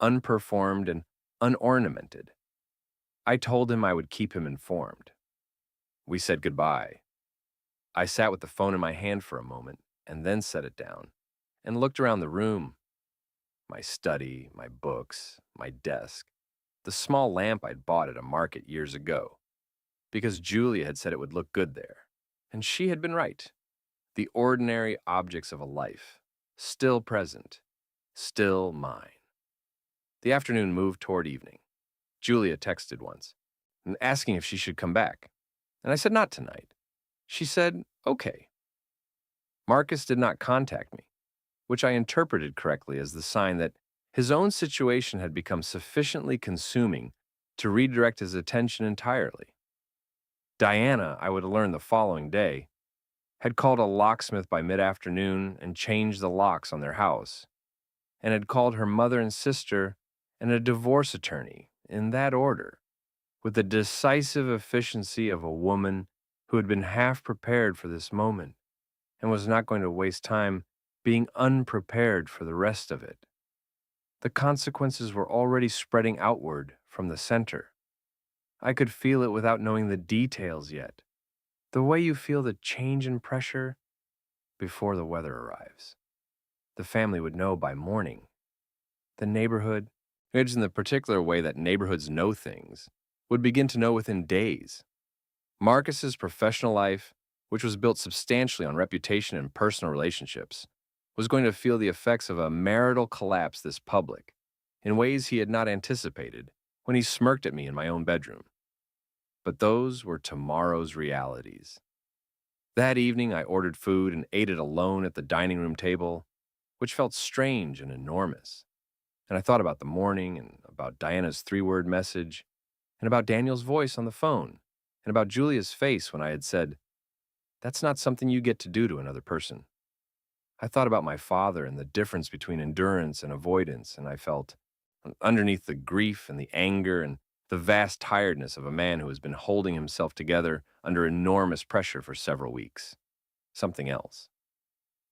unperformed and unornamented. I told him I would keep him informed. We said goodbye. I sat with the phone in my hand for a moment and then set it down and looked around the room. My study, my books, my desk, the small lamp I'd bought at a market years ago, because Julia had said it would look good there. And she had been right. The ordinary objects of a life, still present, still mine. The afternoon moved toward evening. Julia texted once, and asking if she should come back. And I said not tonight. She said, okay. Marcus did not contact me, which I interpreted correctly as the sign that his own situation had become sufficiently consuming to redirect his attention entirely. Diana, I would learn the following day, had called a locksmith by mid-afternoon and changed the locks on their house, and had called her mother and sister and a divorce attorney, in that order, with the decisive efficiency of a woman who had been half prepared for this moment and was not going to waste time being unprepared for the rest of it. The consequences were already spreading outward from the center. I could feel it without knowing the details yet, the way you feel the change in pressure before the weather arrives. The family would know by morning. The neighborhood, it's in the particular way that neighborhoods know things, would begin to know within days. Marcus's professional life, which was built substantially on reputation and personal relationships, was going to feel the effects of a marital collapse this public, in ways he had not anticipated when he smirked at me in my own bedroom. But those were tomorrow's realities. That evening, I ordered food and ate it alone at the dining room table, which felt strange and enormous. And I thought about the morning and about Diana's 3-word message and about Daniel's voice on the phone and about Julia's face when I had said, "That's not something you get to do to another person." I thought about my father and the difference between endurance and avoidance, and I felt, underneath the grief and the anger and the vast tiredness of a man who has been holding himself together under enormous pressure for several weeks, something else.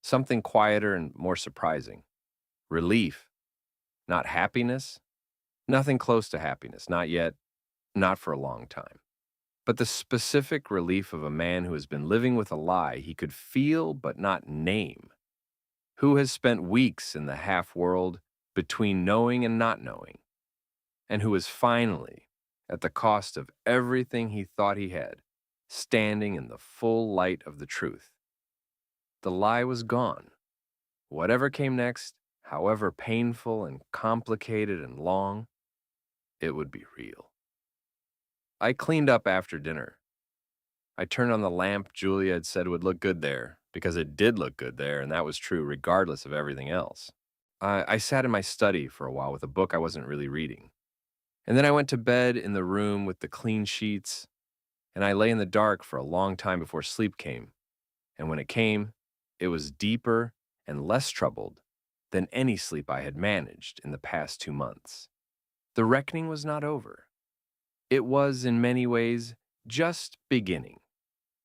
Something quieter and more surprising. Relief. Not happiness. Nothing close to happiness. Not yet. Not for a long time. but the specific relief of a man who has been living with a lie he could feel but not name, who has spent weeks in the half world between knowing and not knowing, and who is finally, at the cost of everything he thought he had, standing in the full light of the truth. The lie was gone. Whatever came next, however painful and complicated and long, it would be real. I cleaned up after dinner. I turned on the lamp Julia had said would look good there, because it did look good there, and that was true regardless of everything else. I sat in my study for a while with a book I wasn't really reading. And then I went to bed in the room with the clean sheets, and I lay in the dark for a long time before sleep came. And when it came, it was deeper and less troubled than any sleep I had managed in the past 2 months. The reckoning was not over. It was, in many ways, just beginning.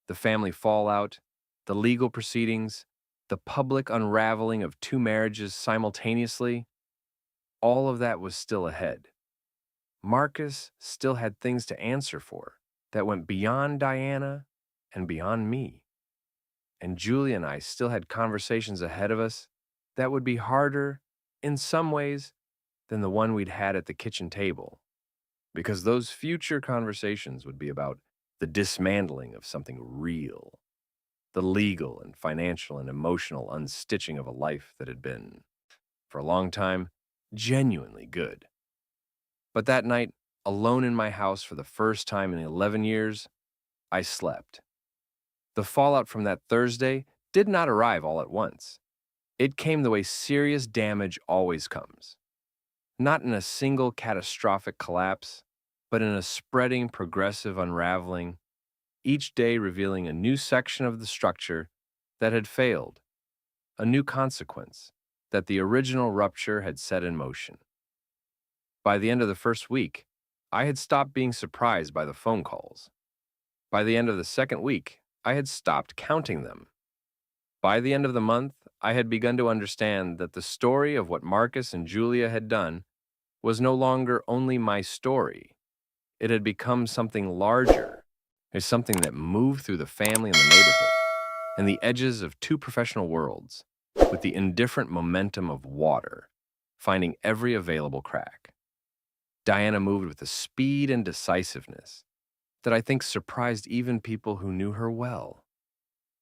The family fallout, the legal proceedings, the public unraveling of two marriages simultaneously, all of that was still ahead. Marcus still had things to answer for that went beyond Diana and beyond me. And Julia and I still had conversations ahead of us that would be harder, in some ways, than the one we'd had at the kitchen table, because those future conversations would be about the dismantling of something real, the legal and financial and emotional unstitching of a life that had been, for a long time, genuinely good. But that night, alone in my house for the first time in 11 years, I slept. The fallout from that Thursday did not arrive all at once. It came the way serious damage always comes. Not in a single catastrophic collapse, but in a spreading progressive unraveling, each day revealing a new section of the structure that had failed, a new consequence that the original rupture had set in motion. By the end of the first week, I had stopped being surprised by the phone calls. By the end of the second week, I had stopped counting them. By the end of the month, I had begun to understand that the story of what Marcus and Julia had done was no longer only my story. It had become something larger. It's something that moved through the family and the neighborhood, and the edges of two professional worlds, with the indifferent momentum of water, finding every available crack. Diana moved with a speed and decisiveness that I think surprised even people who knew her well.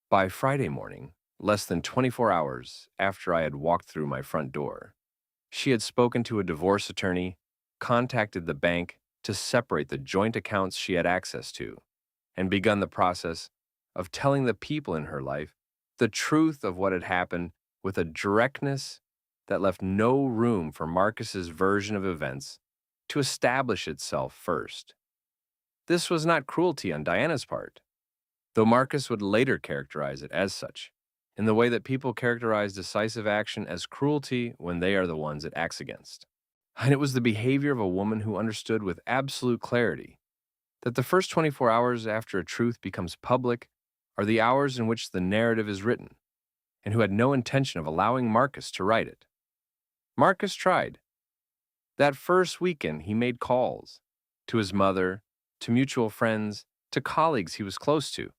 By Friday morning, less than 24 hours after I had walked through my front door, she had spoken to a divorce attorney, contacted the bank to separate the joint accounts she had access to, and begun the process of telling the people in her life the truth of what had happened with a directness that left no room for Marcus's version of events to establish itself first. This was not cruelty on Diana's part, though Marcus would later characterize it as such, in the way that people characterize decisive action as cruelty when they are the ones it acts against. And it was the behavior of a woman who understood with absolute clarity that the first 24 hours after a truth becomes public are the hours in which the narrative is written, and who had no intention of allowing Marcus to write it. Marcus tried. That first weekend, he made calls to his mother, to mutual friends, to colleagues he was close to,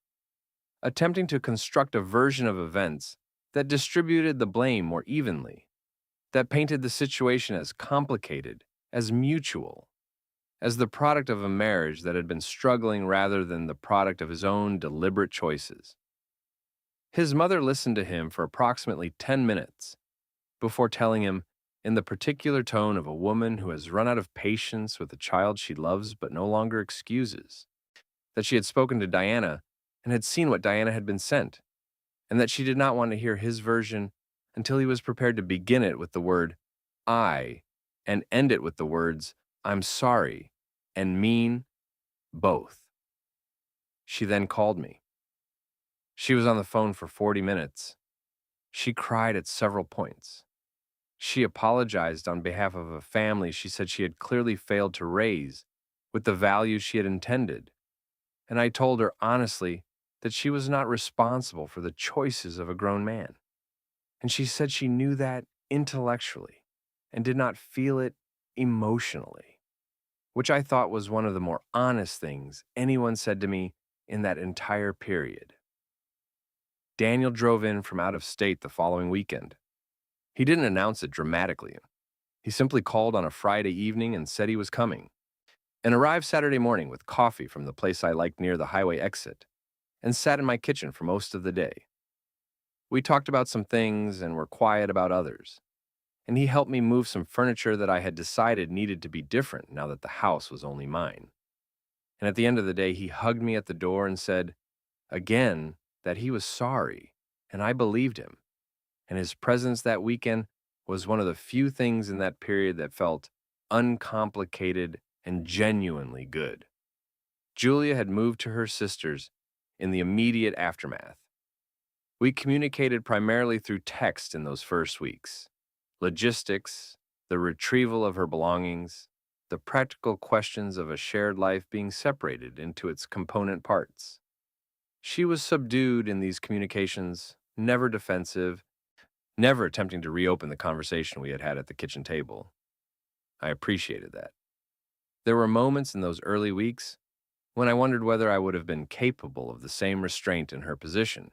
attempting to construct a version of events that distributed the blame more evenly, that painted the situation as complicated, as mutual, as the product of a marriage that had been struggling rather than the product of his own deliberate choices. His mother listened to him for approximately 10 minutes before telling him, in the particular tone of a woman who has run out of patience with a child she loves but no longer excuses, that she had spoken to Diana and had seen what Diana had been sent, and that she did not want to hear his version until he was prepared to begin it with the word I and end it with the words I'm sorry and mean both. She then called me. She was on the phone for 40 minutes. She cried at several points. She apologized on behalf of a family she said she had clearly failed to raise with the values she had intended, and I told her honestly that she was not responsible for the choices of a grown man. And she said she knew that intellectually and did not feel it emotionally. which I thought was one of the more honest things anyone said to me in that entire period. Daniel drove in from out of state the following weekend. He didn't announce it dramatically. He simply called on a Friday evening and said he was coming, and arrived Saturday morning with coffee from the place I liked near the highway exit, and sat in my kitchen for most of the day. We talked about some things and were quiet about others, and he helped me move some furniture that I had decided needed to be different now that the house was only mine. And at the end of the day, he hugged me at the door and said, again, that he was sorry, and I believed him. And his presence that weekend was one of the few things in that period that felt uncomplicated and genuinely good. Julia had moved to her sister's in the immediate aftermath. We communicated primarily through text in those first weeks. Logistics, the retrieval of her belongings, the practical questions of a shared life being separated into its component parts. She was subdued in these communications, never defensive, never attempting to reopen the conversation we had had at the kitchen table. I appreciated that. There were moments in those early weeks when I wondered whether I would have been capable of the same restraint in her position,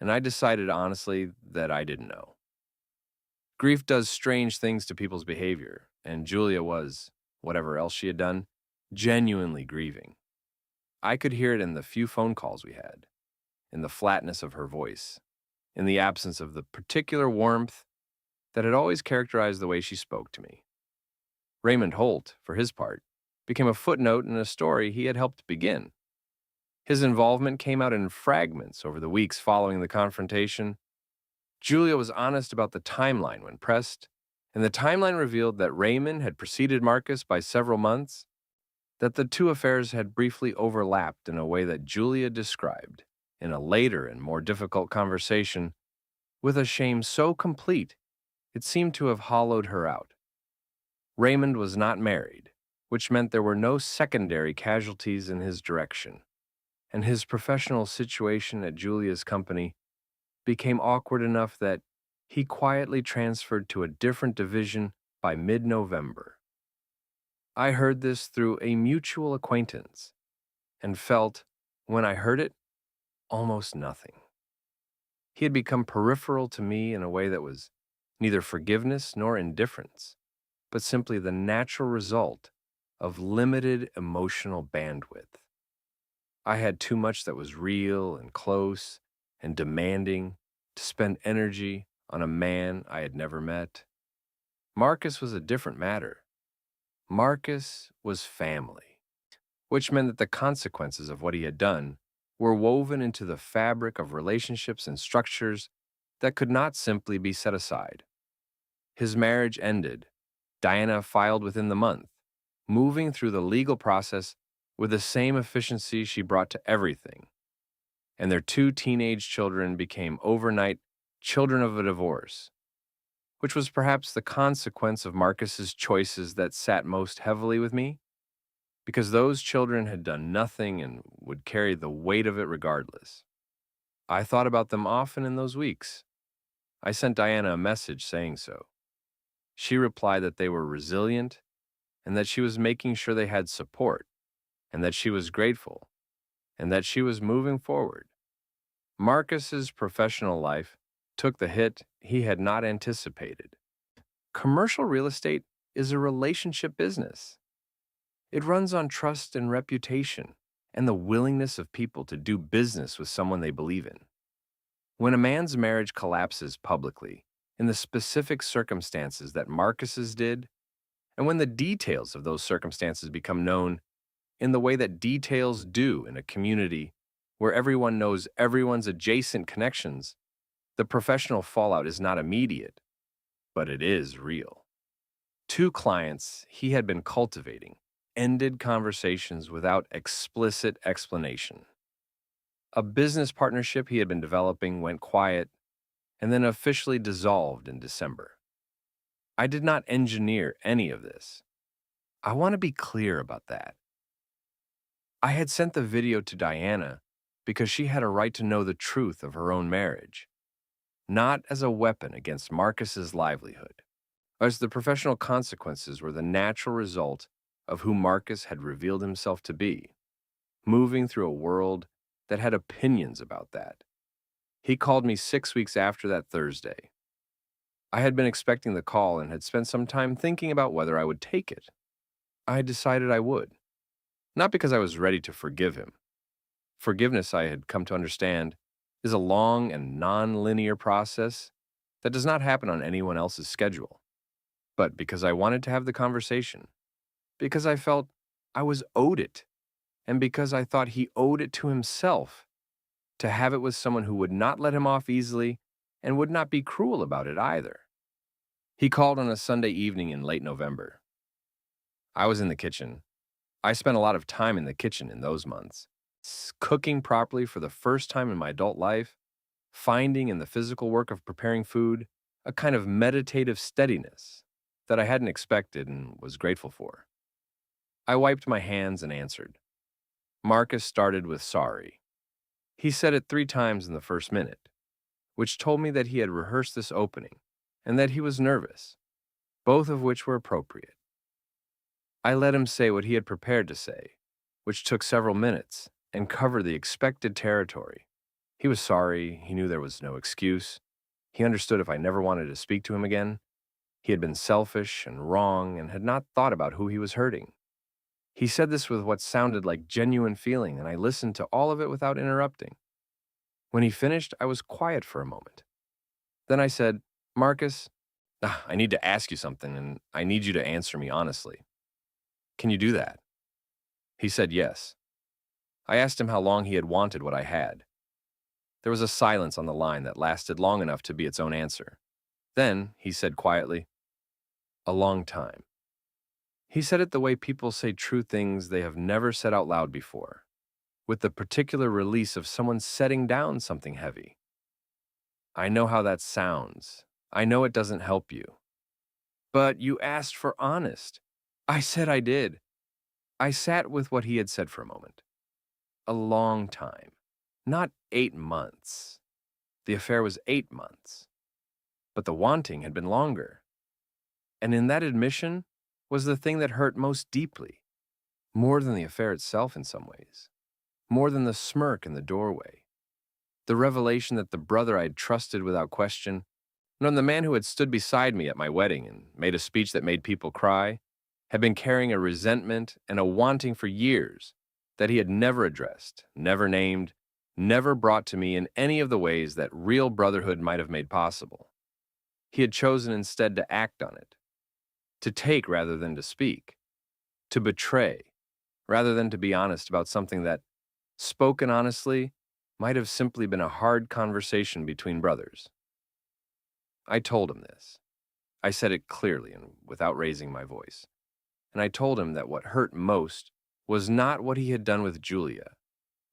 and I decided honestly that I didn't know. Grief does strange things to people's behavior, and Julia was, whatever else she had done, genuinely grieving. I could hear it in the few phone calls we had, in the flatness of her voice, in the absence of the particular warmth that had always characterized the way she spoke to me. Raymond Holt, for his part, became a footnote in a story he had helped begin. His involvement came out in fragments over the weeks following the confrontation. Julia was honest about the timeline when pressed, and the timeline revealed that Raymond had preceded Marcus by several months, that the two affairs had briefly overlapped in a way that Julia described in a later and more difficult conversation, with a shame so complete it seemed to have hollowed her out. Raymond was not married, which meant there were no secondary casualties in his direction, and his professional situation at Julia's company became awkward enough that he quietly transferred to a different division by mid-November. I heard this through a mutual acquaintance and felt, when I heard it, almost nothing. He had become peripheral to me in a way that was neither forgiveness nor indifference, but simply the natural result of limited emotional bandwidth. I had too much that was real and close and demanding to spend energy on a man I had never met. Marcus was a different matter. Marcus was family, which meant that the consequences of what he had done were woven into the fabric of relationships and structures that could not simply be set aside. His marriage ended. Diana filed within the month, moving through the legal process with the same efficiency she brought to everything. And their two teenage children became overnight children of a divorce, which was perhaps the consequence of Marcus's choices that sat most heavily with me, because those children had done nothing and would carry the weight of it regardless. I thought about them often in those weeks. I sent Diana a message saying so. She replied that they were resilient and that she was making sure they had support and that she was grateful and that she was moving forward. Marcus's professional life took the hit he had not anticipated. Commercial real estate is a relationship business. It runs on trust and reputation and the willingness of people to do business with someone they believe in. When a man's marriage collapses publicly, in the specific circumstances that Marcus's did, and when the details of those circumstances become known in the way that details do in a community where everyone knows everyone's adjacent connections, the professional fallout is not immediate, but it is real. Two clients he had been cultivating ended conversations without explicit explanation. A business partnership he had been developing went quiet and then officially dissolved in December. I did not engineer any of this. I want to be clear about that. I had sent the video to Diana because she had a right to know the truth of her own marriage, not as a weapon against Marcus's livelihood, as the professional consequences were the natural result of who Marcus had revealed himself to be, moving through a world that had opinions about that. He called me 6 weeks after that Thursday. I had been expecting the call and had spent some time thinking about whether I would take it. I had decided I would, not because I was ready to forgive him. Forgiveness, I had come to understand, is a long and non-linear process that does not happen on anyone else's schedule, but because I wanted to have the conversation, because I felt I was owed it, and because I thought he owed it to himself to have it with someone who would not let him off easily and would not be cruel about it either. He called on a Sunday evening in late November. I was in the kitchen. I spent a lot of time in the kitchen in those months, cooking properly for the first time in my adult life, finding in the physical work of preparing food a kind of meditative steadiness that I hadn't expected and was grateful for. I wiped my hands and answered. Marcus started with sorry. He said it 3 times in the first minute, which told me that he had rehearsed this opening and that he was nervous, both of which were appropriate. I let him say what he had prepared to say, which took several minutes and covered the expected territory. He was sorry, he knew there was no excuse. He understood if I never wanted to speak to him again. He had been selfish and wrong and had not thought about who he was hurting. He said this with what sounded like genuine feeling, and I listened to all of it without interrupting. When he finished, I was quiet for a moment. Then I said, Marcus, I need to ask you something, and I need you to answer me honestly. Can you do that? He said yes. I asked him how long he had wanted what I had. There was a silence on the line that lasted long enough to be its own answer. Then he said quietly, a long time. He said it the way people say true things they have never said out loud before, with the particular release of someone setting down something heavy. I know how that sounds. I know it doesn't help you. But you asked for honest. I said I did. I sat with what he had said for a moment. A long time. Not 8 months. The affair was 8 months. But the wanting had been longer. And in that admission was the thing that hurt most deeply, more than the affair itself in some ways, more than the smirk in the doorway. The revelation that the brother I had trusted without question, and the man who had stood beside me at my wedding and made a speech that made people cry, had been carrying a resentment and a wanting for years that he had never addressed, never named, never brought to me in any of the ways that real brotherhood might have made possible. He had chosen instead to act on it, to take rather than to speak, to betray rather than to be honest about something that, spoken honestly, might have simply been a hard conversation between brothers. I told him this. I said it clearly and without raising my voice. And I told him that what hurt most was not what he had done with Julia,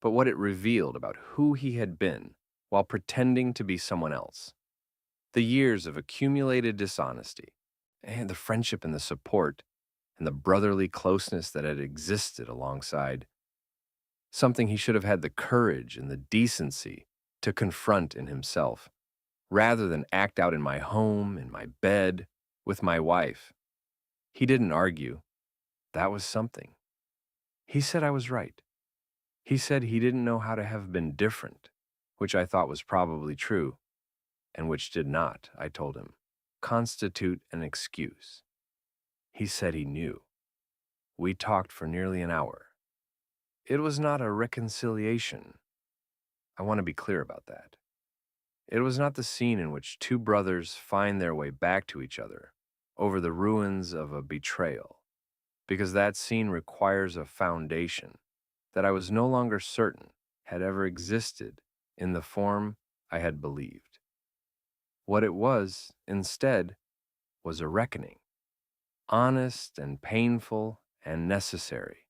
but what it revealed about who he had been while pretending to be someone else. The years of accumulated dishonesty, and the friendship and the support, and the brotherly closeness that had existed alongside. Something he should have had the courage and the decency to confront in himself, rather than act out in my home, in my bed, with my wife. He didn't argue. That was something. He said I was right. He said he didn't know how to have been different, which I thought was probably true, and which did not, I told him, constitute an excuse. He said he knew. We talked for nearly an hour. It was not a reconciliation. I want to be clear about that. It was not the scene in which two brothers find their way back to each other over the ruins of a betrayal, because that scene requires a foundation that I was no longer certain had ever existed in the form I had believed. What it was, instead, was a reckoning, honest and painful and necessary.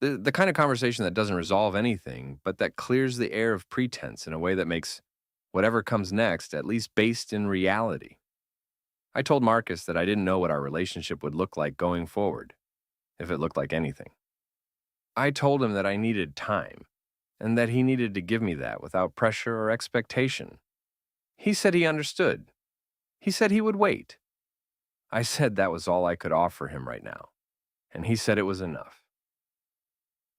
The kind of conversation that doesn't resolve anything, but that clears the air of pretense in a way that makes whatever comes next at least based in reality. I told Marcus that I didn't know what our relationship would look like going forward, if it looked like anything. I told him that I needed time, and that he needed to give me that without pressure or expectation. He said he understood. He said he would wait. I said that was all I could offer him right now, and he said it was enough.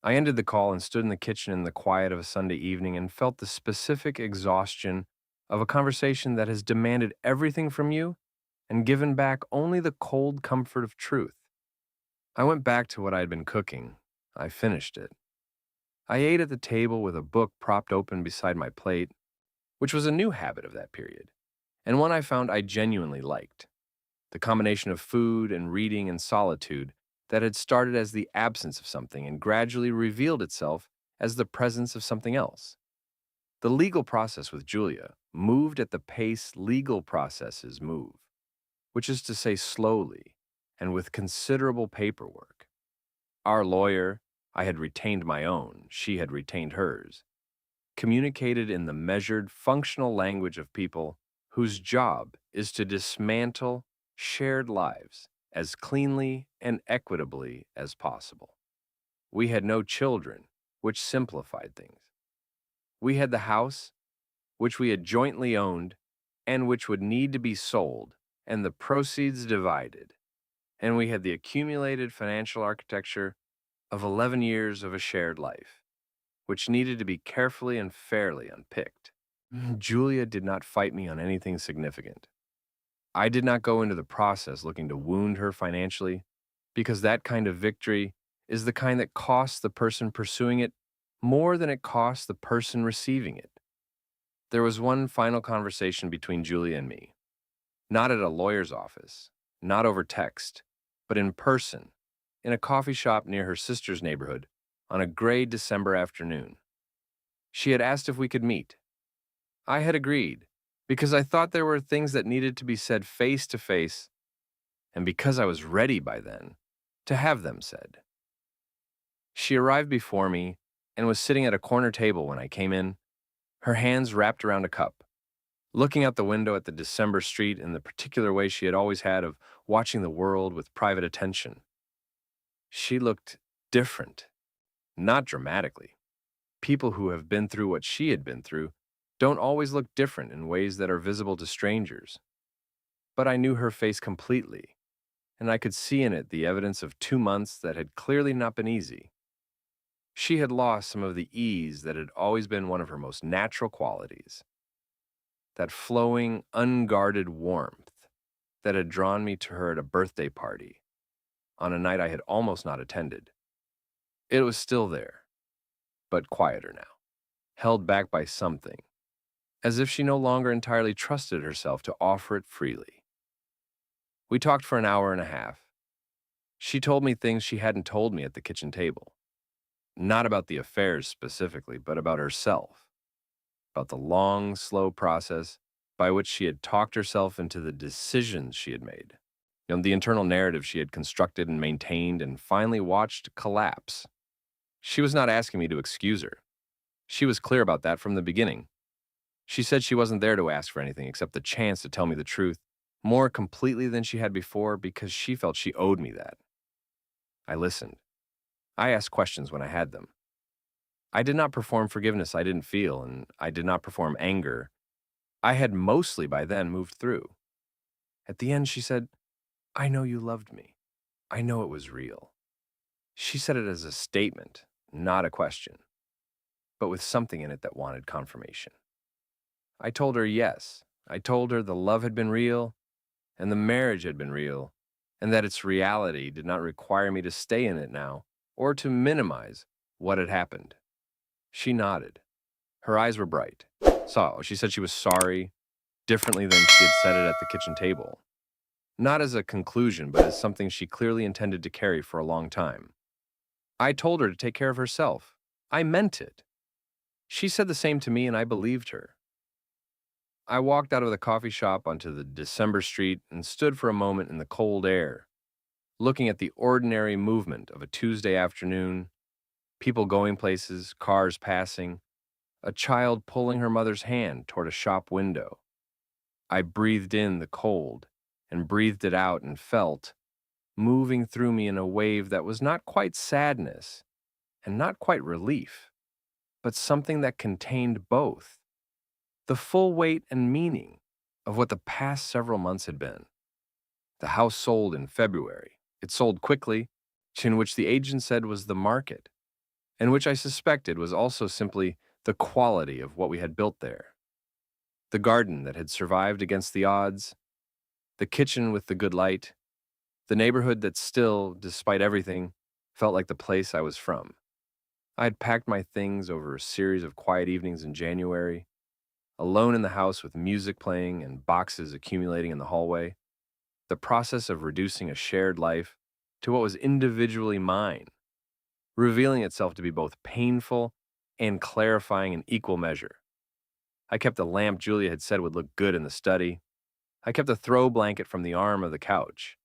I ended the call and stood in the kitchen in the quiet of a Sunday evening and felt the specific exhaustion of a conversation that has demanded everything from you and given back only the cold comfort of truth. I went back to what I had been cooking. I finished it. I ate at the table with a book propped open beside my plate, which was a new habit of that period, and one I found I genuinely liked. The combination of food and reading and solitude that had started as the absence of something and gradually revealed itself as the presence of something else. The legal process with Julia moved at the pace legal processes move, which is to say slowly and with considerable paperwork. Our lawyer, I had retained my own, she had retained hers, communicated in the measured, functional language of people whose job is to dismantle shared lives as cleanly and equitably as possible. We had no children, which simplified things. We had the house, which we had jointly owned, and which would need to be sold, and the proceeds divided. And we had the accumulated financial architecture of 11 years of a shared life, which needed to be carefully and fairly unpicked. Julia did not fight me on anything significant. I did not go into the process looking to wound her financially, because that kind of victory is the kind that costs the person pursuing it more than it costs the person receiving it. There was one final conversation between Julia and me, not at a lawyer's office, not over text, but in person, in a coffee shop near her sister's neighborhood on a gray December afternoon. She had asked if we could meet. I had agreed, because I thought there were things that needed to be said face to face, and because I was ready by then to have them said. She arrived before me and was sitting at a corner table when I came in, her hands wrapped around a cup, looking out the window at the December street in the particular way she had always had of watching the world with private attention. She looked different, not dramatically. People who have been through what she had been through don't always look different in ways that are visible to strangers. But I knew her face completely, and I could see in it the evidence of 2 months that had clearly not been easy. She had lost some of the ease that had always been one of her most natural qualities, that flowing, unguarded warmth that had drawn me to her at a birthday party on a night I had almost not attended. It was still there, but quieter now, held back by something, as if she no longer entirely trusted herself to offer it freely. We talked for an hour and a half. She told me things she hadn't told me at the kitchen table. Not about the affairs specifically, but about herself, about the long, slow process by which she had talked herself into the decisions she had made, the internal narrative she had constructed and maintained and finally watched collapse. She was not asking me to excuse her. She was clear about that from the beginning. She said she wasn't there to ask for anything except the chance to tell me the truth more completely than she had before because she felt she owed me that. I listened. I asked questions when I had them. I did not perform forgiveness I didn't feel, and I did not perform anger. I had mostly by then moved through. At the end, she said, "I know you loved me. I know it was real." She said it as a statement, not a question, but with something in it that wanted confirmation. I told her yes. I told her the love had been real, and the marriage had been real, and that its reality did not require me to stay in it now or to minimize what had happened. She nodded. Her eyes were bright. So she said she was sorry, differently than she had said it at the kitchen table. Not as a conclusion, but as something she clearly intended to carry for a long time. I told her to take care of herself. I meant it. She said the same to me, and I believed her. I walked out of the coffee shop onto the December street and stood for a moment in the cold air, looking at the ordinary movement of a Tuesday afternoon, people going places, cars passing, a child pulling her mother's hand toward a shop window. I breathed in the cold and breathed it out and felt, moving through me in a wave that was not quite sadness and not quite relief, but something that contained both, the full weight and meaning of what the past several months had been. The house sold in February. It sold quickly, in which the agent said was the market, and which I suspected was also simply the quality of what we had built there. The garden that had survived against the odds, the kitchen with the good light, the neighborhood that still, despite everything, felt like the place I was from. I had packed my things over a series of quiet evenings in January, alone in the house with music playing and boxes accumulating in the hallway. The process of reducing a shared life to what was individually mine, revealing itself to be both painful and clarifying in equal measure. I kept the lamp Julia had said would look good in the study. I kept the throw blanket from the arm of the couch.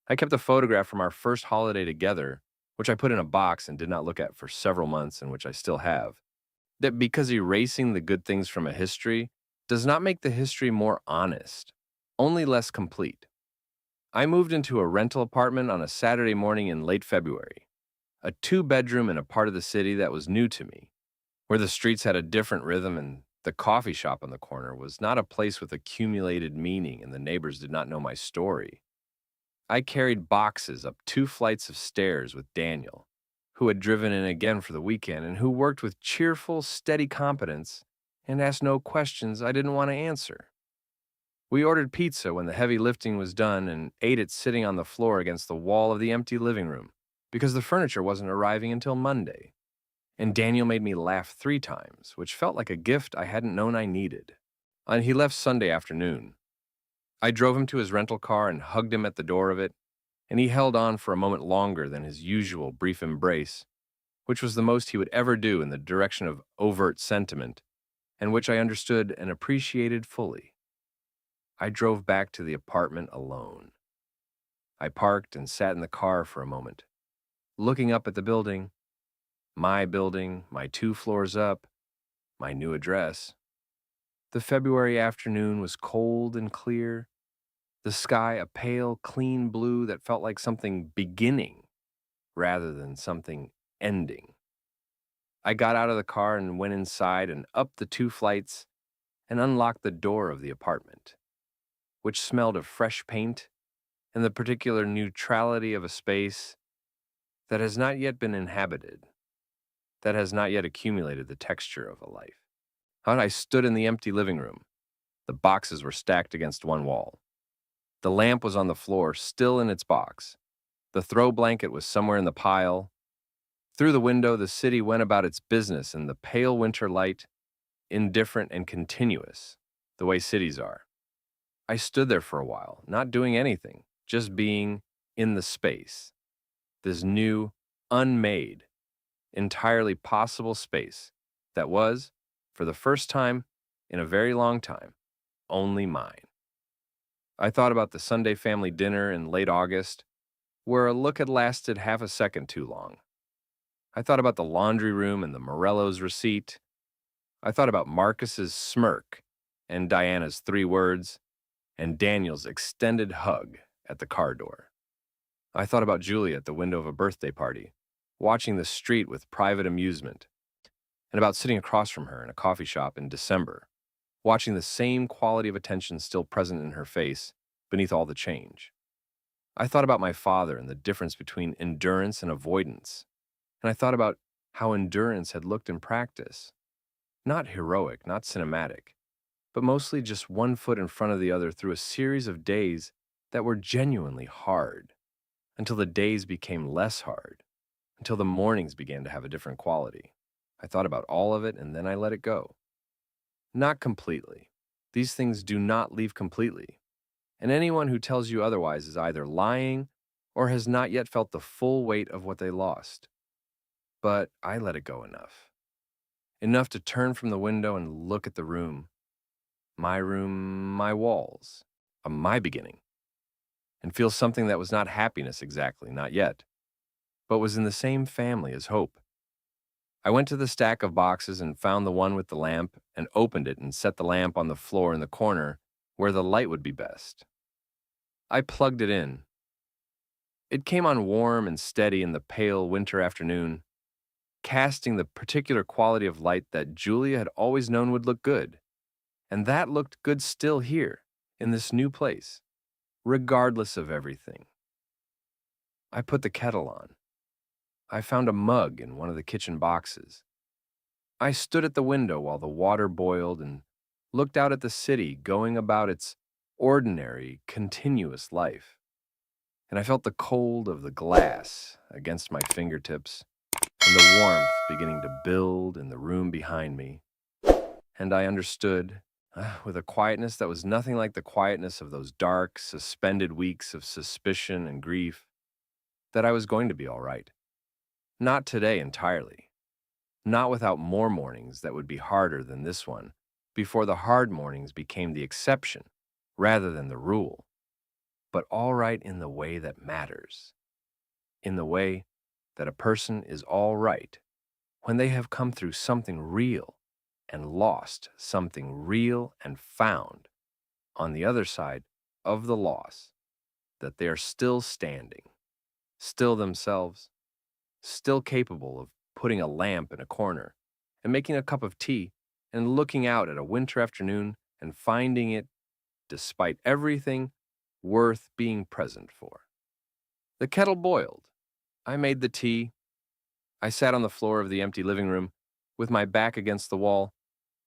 I kept a photograph from our first holiday together, which I put in a box and did not look at for several months and which I still have. That because erasing the good things from a history does not make the history more honest, only less complete. I moved into a rental apartment on a Saturday morning in late February, a two-bedroom in a part of the city that was new to me, where the streets had a different rhythm and the coffee shop on the corner was not a place with accumulated meaning and the neighbors did not know my story. I carried boxes up 2 flights of stairs with Daniel, who had driven in again for the weekend and who worked with cheerful, steady competence and asked no questions I didn't want to answer. We ordered pizza when the heavy lifting was done and ate it sitting on the floor against the wall of the empty living room because the furniture wasn't arriving until Monday. And Daniel made me laugh 3 times, which felt like a gift I hadn't known I needed. And he left Sunday afternoon. I drove him to his rental car and hugged him at the door of it, and he held on for a moment longer than his usual brief embrace, which was the most he would ever do in the direction of overt sentiment, and which I understood and appreciated fully. I drove back to the apartment alone. I parked and sat in the car for a moment, looking up at the building, my 2 floors up, my new address. The February afternoon was cold and clear, the sky a pale, clean blue that felt like something beginning rather than something ending. I got out of the car and went inside and up the 2 flights and unlocked the door of the apartment, which smelled of fresh paint and the particular neutrality of a space that has not yet been inhabited, that has not yet accumulated the texture of a life. And I stood in the empty living room. The boxes were stacked against one wall. The lamp was on the floor, still in its box. The throw blanket was somewhere in the pile. Through the window, the city went about its business in the pale winter light, indifferent and continuous, the way cities are. I stood there for a while, not doing anything, just being in the space. This new, unmade, entirely possible space that was, for the first time in a very long time, only mine. I thought about the Sunday family dinner in late August, where a look had lasted half a second too long. I thought about the laundry room and the Morello's receipt. I thought about Marcus's smirk and Diana's 3 words and Daniel's extended hug at the car door. I thought about Julia at the window of a birthday party, watching the street with private amusement, and about sitting across from her in a coffee shop in December, watching the same quality of attention still present in her face beneath all the change. I thought about my father and the difference between endurance and avoidance, and I thought about how endurance had looked in practice. Not heroic, not cinematic, but mostly just 1 foot in front of the other through a series of days that were genuinely hard, until the days became less hard, until the mornings began to have a different quality. I thought about all of it and then I let it go. Not completely. These things do not leave completely, and anyone who tells you otherwise is either lying or has not yet felt the full weight of what they lost. But I let it go enough. Enough to turn from the window and look at the room, my walls, my beginning, and feel something that was not happiness exactly, not yet, but was in the same family as hope. I went to the stack of boxes and found the one with the lamp and opened it and set the lamp on the floor in the corner where the light would be best. I plugged it in. It came on warm and steady in the pale winter afternoon, casting the particular quality of light that Julia had always known would look good. And that looked good still here, in this new place, regardless of everything. I put the kettle on. I found a mug in one of the kitchen boxes. I stood at the window while the water boiled and looked out at the city going about its ordinary, continuous life. And I felt the cold of the glass against my fingertips and the warmth beginning to build in the room behind me. And I understood, with a quietness that was nothing like the quietness of those dark, suspended weeks of suspicion and grief, that I was going to be all right. Not today entirely. Not without more mornings that would be harder than this one, before the hard mornings became the exception rather than the rule. But all right in the way that matters. In the way that a person is all right when they have come through something real and lost something real and found on the other side of the loss, that they are still standing, still themselves, still capable of putting a lamp in a corner and making a cup of tea and looking out at a winter afternoon and finding it, despite everything, worth being present for. The kettle boiled. I made the tea. I sat on the floor of the empty living room with my back against the wall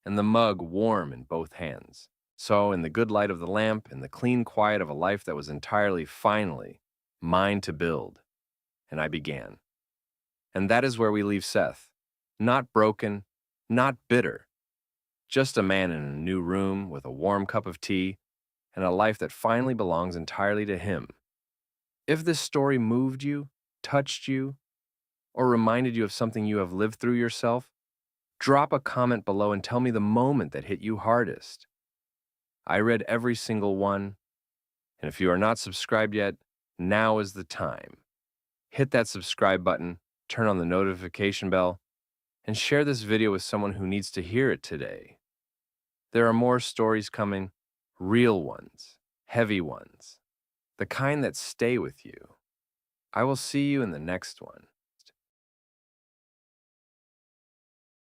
and the mug warm in both hands. So, in the good light of the lamp, in the clean quiet of a life that was entirely, finally, mine to build, and I began. And that is where we leave Seth. Not broken, not bitter, just a man in a new room with a warm cup of tea and a life that finally belongs entirely to him. If this story moved you, touched you, or reminded you of something you have lived through yourself, drop a comment below and tell me the moment that hit you hardest. I read every single one, and if you are not subscribed yet, now is the time. Hit that subscribe button, turn on the notification bell, and share this video with someone who needs to hear it today. There are more stories coming, real ones, heavy ones, the kind that stay with you. I will see you in the next one.